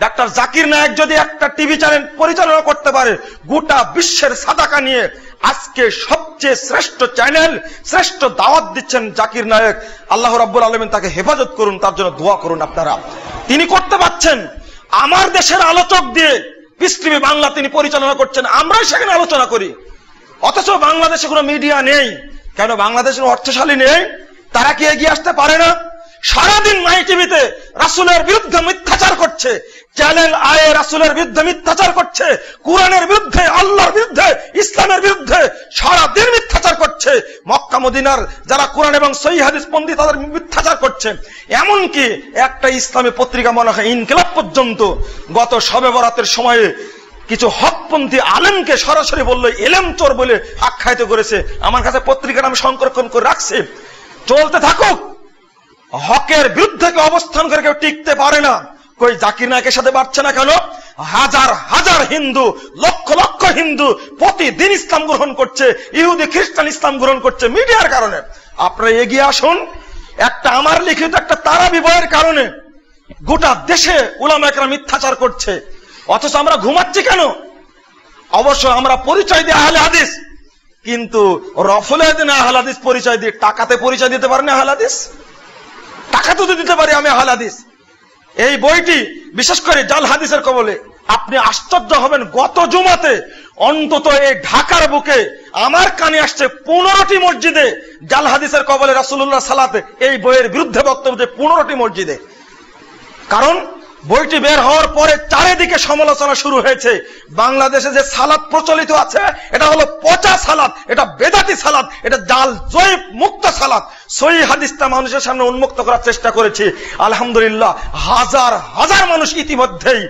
ডাক্তার জাকির নায়েক যদি একটা টিভি চ্যানেল পরিচালনা করতে পারে গোটা বিশ্বের সাদাকা নিয়ে, আজকে সবচেয়ে শ্রেষ্ঠ চ্যানেল, শ্রেষ্ঠ দাওয়াত দিচ্ছেন জাকির নায়েক। আল্লাহ রাব্বুল আলামিন তাকে হেফাজত করুন, তার জন্য দোয়া করুন আপনারা। তিনি করতে পারছেন। আমার দেশের আলোচক দিয়ে পিস টিভি বাংলা তিনি পরিচালনা করছেন, আমরাই সেখানে আলোচনা করি। অথচ বাংলাদেশে কোনো মিডিয়া নেই। কেন? বাংলাদেশের অর্থশালী নেই? তারা কি এগিয়ে আসতে পারে না? সারাদিন মাই টিভিতে রাসূলের বিরুদ্ধে মিথ্যাচার করছে, চ্যানেল আয়ে রাসূলের বিরুদ্ধে মিথ্যাচার করছে, কোরআনের বিরুদ্ধে, আল্লাহর বিরুদ্ধে, ইসলামের বিরুদ্ধে সারাদিন মিথ্যাচার করছে। মক্কা মদিনার যারা কোরআন এবং সহিহ হাদিস পণ্ডিত তাদের মিথ্যাচার করছে। এমনকি একটা ইসলামী পত্রিকা মনে হয় ইনকিলাব পর্যন্ত গত শবে বরাতের সময়ে কিছু হকপন্থী আলেমকে সরাসরি বললো এলেম চোর বলে আখ্যায়িত করেছে। আমার কাছে পত্রিকার আমি সংরক্ষণ করে রাখছি। চলতে থাকুক। হকের বিরুদ্ধে কেউ অবস্থান করে কেউ টিকতে পারে না। কই জাকির নায়েকের সাথে পারছে না কেন? হাজার হাজার হিন্দু, লক্ষ লক্ষ হিন্দু প্রতিদিন ইসলাম গ্রহণ করছে, ইহুদি খ্রিস্টান ইসলাম গ্রহণ করছে মিডিয়ার কারণে। আপনারা এগিয়ে আসুন। একটা আমার লিখিত একটা তারাবি বইয়ের কারণে গোটা দেশে উলামা একরাম মিথ্যাচার করছে, অথচ আমরা ঘুমাচ্ছি কেন? অবশ্য আমরা পরিচয় দিই আহলে হাদিস, কিন্তু রফলে দিন আহলে হাদিস পরিচয় দিই, টাকাতে পরিচয় দিতে পারেন আহলে হাদিস? টাকা তো দিতে পারি আমি আহলে হাদিস। এই বইটি বিশেষ করে জাল হাদিসের কবলে। আপনি আশ্চর্য হবেন, গত জুমাতে অন্তত এই ঢাকার বুকে আমার কানে আসছে 15টি মসজিদে জাল হাদিসের কবলে রাসূলুল্লাহ সালাতে এই বইয়ের বিরুদ্ধে বক্তব্য দিয়ে 15টি মসজিদে। কারণ বইটি বের হওয়ার পরে চারিদিকে সমালোচনা শুরু হয়েছে। বাংলাদেশে যে সালাত প্রচলিত আছে এটা হলো পচা সালাত, এটা বেদাতি সালাত, এটা জাল জয়ীফ মুক্ত সালাত। সহিহ হাদিসটা মানুষের সামনে উন্মুক্ত করার চেষ্টা করেছি। আলহামদুলিল্লাহ হাজার হাজার মানুষ ইতিমধ্যেই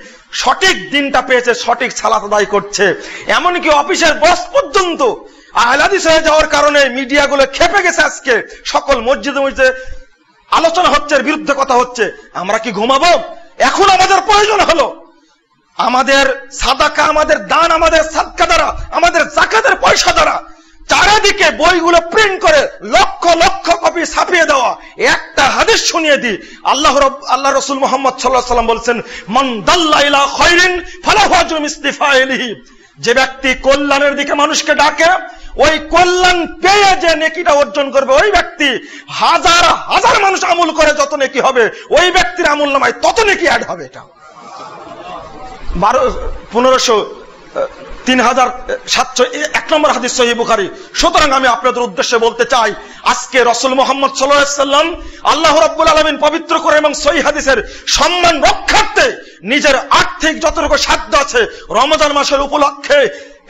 সঠিক দিনটা পেয়েছে, সঠিক সালাত আদায় করছে। এমনকি অফিসের বস পর্যন্ত আহলে হাদিস হয়ে যাওয়ার কারণে মিডিয়াগুলো খেপে গেছে। আজকে সকল মসজিদে মসজিদে আলোচনা হচ্ছে, বিরুদ্ধে কথা হচ্ছে। আমরা কি ঘুমাবো? এখন আমাদের প্রয়োজন হলো আমাদের সাদাকা, আমাদের দান, আমাদের সাদকা দ্বারা, আমাদের যাকাতের পয়সা দ্বারা চারিদিকে বইগুলো প্রিন্ট করে লক্ষ লক্ষ কপি ছাপিয়ে দেওয়া। একটা হাদিস শুনিয়ে দিই। আল্লাহ রাসূল মুহাম্মদ সাল্লাল্লাহু আলাইহি ওয়াসাল্লাম বলেছেন, মান দাল্লা ইলা খায়রিন ফালাহু আজরু মিসলি ফাইলিহি। যে ব্যক্তি কল্যাণের দিকে মানুষকে ডাকে, ওই কল্যাণ পেয়ে যে নেকিটা অর্জন করবে, ওই ব্যক্তি হাজার হাজার মানুষ আমল করে যত নেকি হবে, ওই ব্যক্তির আমল নামায় তত নেকি অ্যাড হবে। এটা 3701 নম্বর হাদিস সহিহ বুখারী। সুতরাং আমি আপনাদের উদ্দেশ্যে বলতে চাই, আজকে রাসূল মুহাম্মদ সাল্লাল্লাহু আলাইহি ওয়াসাল্লাম আল্লাহ রাব্বুল আলামিন পবিত্র করে এবং সহিহ হাদিসের সম্মান রক্ষার্থে নিজের আর্থিক যতটুকু সাধ্য আছে রমজান মাসের উপলক্ষে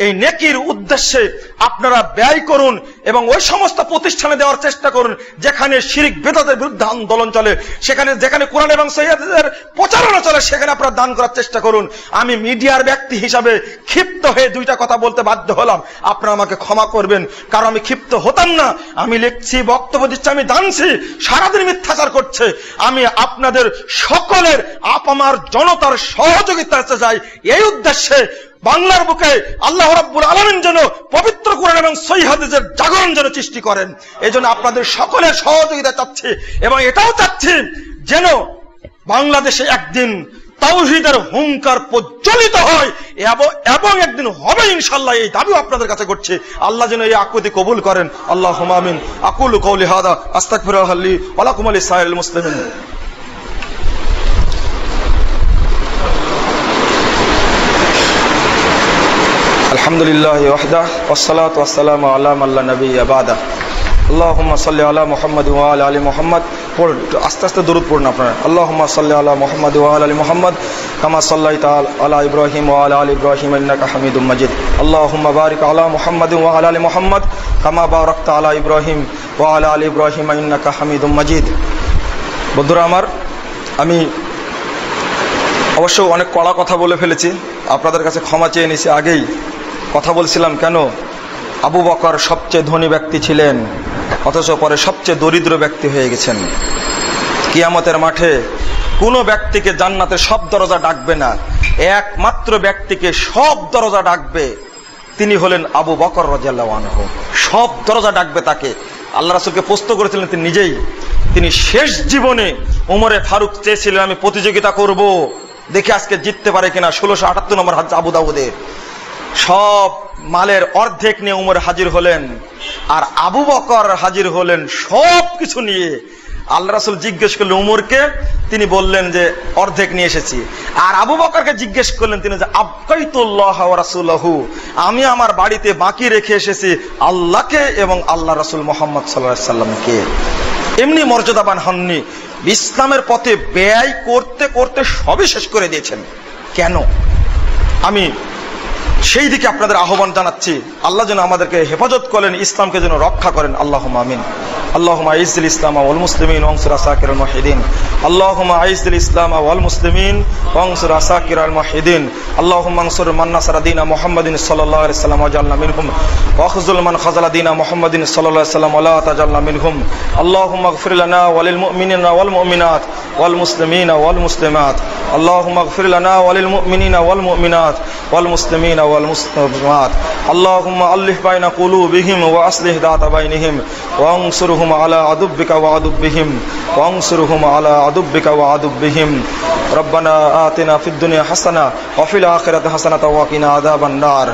এই নেকির উদ্দেশ্যে আপনারা ব্যয় করুন এবং ওই সমস্ত প্রতিষ্ঠানে দেওয়ার চেষ্টা করুন যেখানে শিরক বিদআতের বিরুদ্ধে আন্দোলন চলে, সেখানে যেখানে কোরআন এবং সহিহ হাদিসের প্রচারণা চলে, সেখানে আপনারা দান করার চেষ্টা করুন। আমি মিডিয়ার ব্যক্তি হিসাবে ক্ষিপ্ত হয়ে দুইটা কথা বলতে বাধ্য হলাম, আপনারা আমাকে ক্ষমা করবেন। কারণ আমি ক্ষিপ্ত হতাম না। আমি লিখছি, বক্তব্য দিচ্ছি, আমি দানছি, সারাদিন মিথ্যাচার করছে। আমি আপনাদের সকলের আপামার জনতার সহযোগিতা চাই। এই উদ্দেশ্যে বাংলার বুকে আল্লাহ রাব্বুল আলামিন যেন পবিত্র কোরআন এবং সহিহ হাদিসের জাগরণ যেন সৃষ্টি করেন, এজন্য আপনাদের সকলের সহযোগিতা চাচ্ছি। এবং এটাও চাচ্ছি যেন বাংলাদেশে একদিন তাওহীদের হুঙ্কার প্রজ্বলিত হয় এবং একদিন হবে ইনশাআল্লাহ। এই দাবিও আপনাদের কাছে করছি। আল্লাহ যেন এই আকুতি কবুল করেন। আল্লাহুম্মা আমিন। আকুলু কওলি হাদা আস্তাগফিরুল্লাহ লি ওয়া লাকুম ওয়া লিসাইরিল মুসলিমিন। আলহামদুলিল্লাহি ওয়াহদাহু ওয়াসসালাতু ওয়াসসালামু আলা মান লা নাবিয়্যা বাদা। আল্লাহুম্মা সাল্লি আলা মুহাম্মাদ ওয়া আলা আলি মুহাম্মাদ। আস্তে আস্তে দরুদ পড়ুন আপনারা। আল্লাহুম্মা সাল্লি আলা মুহাম্মাদ ওয়া আলা আলি মুহাম্মাদ কামা সাল্লাইতা আলা ইব্রাহিম ওয়া আলা আলি ইব্রাহিম ইন্নাকা হামিদুম মাজিদ। আল্লাহুম্মা বারিক আলা মুহাম্মাদ ওয়া আলা আলি মুহাম্মাদ কামা বারাকতা আলা ইব্রাহিম ওয়া আলা আলি ইব্রাহিম ইন্নাকা হামিদুম মাজিদ। বন্ধুরা আমার, আমি অবশ্য অনেক কড়া কথা বলে ফেলেছি, আপনাদের কাছে ক্ষমা চেয়ে নিয়েছি। আগেই কথা বলছিলাম কেন আবু বকর সবচেয়ে ধনী ব্যক্তি ছিলেন, অথচ পরে সবচেয়ে দরিদ্র ব্যক্তি হয়ে গেছেন। কিয়ামতের মাঠে কোনো ব্যক্তিকে জান্নাতের সব দরজা ডাকবে না, একমাত্র ব্যক্তিকে সব দরজা ডাকবে, তিনি হলেন আবু বকর রাদিয়াল্লাহু আনহু। সব দরজা ডাকবে তাকে। আল্লাহ রাসূলকে প্রশ্ন করেছিলেন তিনি নিজেই। তিনি শেষ জীবনে ওমরে ফারুক চেয়েছিলেন আমি প্রতিযোগিতা করব দেখে আজকে জিততে পারে কিনা। 1678 নম্বর হাদিস আবু দাউদে। সব মালের অর্ধেক নিয়ে উমর হাজির হলেন, আর আবু বকর হাজির হলেন সব কিছু নিয়ে। আল্লাহ রাসূল জিজ্ঞেস করলেন উমরকে, তিনি বললেন যে অর্ধেক নিয়ে এসেছি। আর আবু বকরকে জিজ্ঞেস করলেন তিনি যে আবকাইতুল্লাহ ওয়া রাসূলহু, আমি আমার বাড়িতে বাকি রেখে এসেছি আল্লাহকে এবং আল্লাহ রাসূল মুহাম্মদ সাল্লাল্লাহু আলাইহি সাল্লামকে। এমনি মর্যাদাবান হননি, ইসলামের পথে ব্যয় করতে করতে সবই শেষ করে দিয়েছেন। কেন? আমি সেই দিকে আপনাদের আহ্বান জানাচ্ছি। আল্লাহ যেন আমাদেরকে হেফাজত করেন, ইসলামকে যেন রক্ষা করেন। আল্লাহুম্মা আমিন। আল্লাহুম্মা আইজ্জিল ইসলাম ওয়াল মুসলিমিন ওয়ানসুর আসাকিরাল মুহিদিন। আল্লাহুম্মা আইজ্জিল ইসলাম ওয়াল মুসলিমিন ওয়ানসুর আসাকিরাল মুহিদিন। আল্লাহুম্মা আনসুর মান নাসারা দীনা মুহাম্মাদিন সাল্লাল্লাহু আলাইহি ওয়াসাল্লাম ওয়াজআলনা মিনহুম ওয়া খুযুল মান খাযালা দীনা মুহাম্মাদিন সাল্লাল্লাহু আলাইহি ওয়াসাল্লাম ওয়া লা তাজালনা মিনহুম। আল্লাহুম্মা ইগফির লানা ওয়া লিল মুমিনিনা ওয়াল মুমিনাত ওয়াল মুসলিমিনা ওয়াল মুসলিমাত। আল্লাহুম্মা ইগফির লানা ওয়া লিল মুমিনিনা ওয়াল মুমিনাত ওয়াল মুসলিমিনা ওয়াল মুসলিমাত। আল্লাহুম্মা আল্লিফ বাইনা কুলুবিহিম ওয়া আসলিহ দাতা বাইনিহিম ওয়ানসুরহুম আলা আদুব্বিকা ওয়া আদুব্বিহিম ওয়ানসুরহুম আলা আদুব্বিকা ওয়া আদুব্বিহিম। রব্বানা আতিনা ফিদ দুনিয়া হাসানাহ ওয়া ফিল আখিরাতি হাসানাতাও ওয়া কিনা আযাবান নার।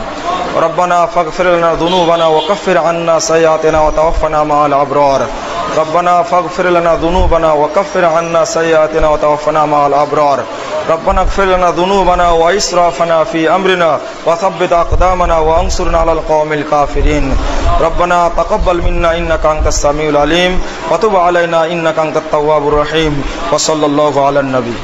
রব্বানা ফাগফির লানা যুনুবানা ওয়া কাফির আন্না সাইয়্যাতিনা ওয়া তাওয়াফানা মা'আল আবরার। ربنا فاغفر لنا ذنوبنا وكفر عنا سيئاتنا وتوفنا مع الأبرار. ربنا اغفر لنا ذنوبنا وإسرافنا في أمرنا وثبت أقدامنا وانصرنا على القوم الكافرين. ربنا تقبل منا إنك أنت السميع العليم وتب علينا إنك أنت التواب الرحيم. وصلى الله على النبي.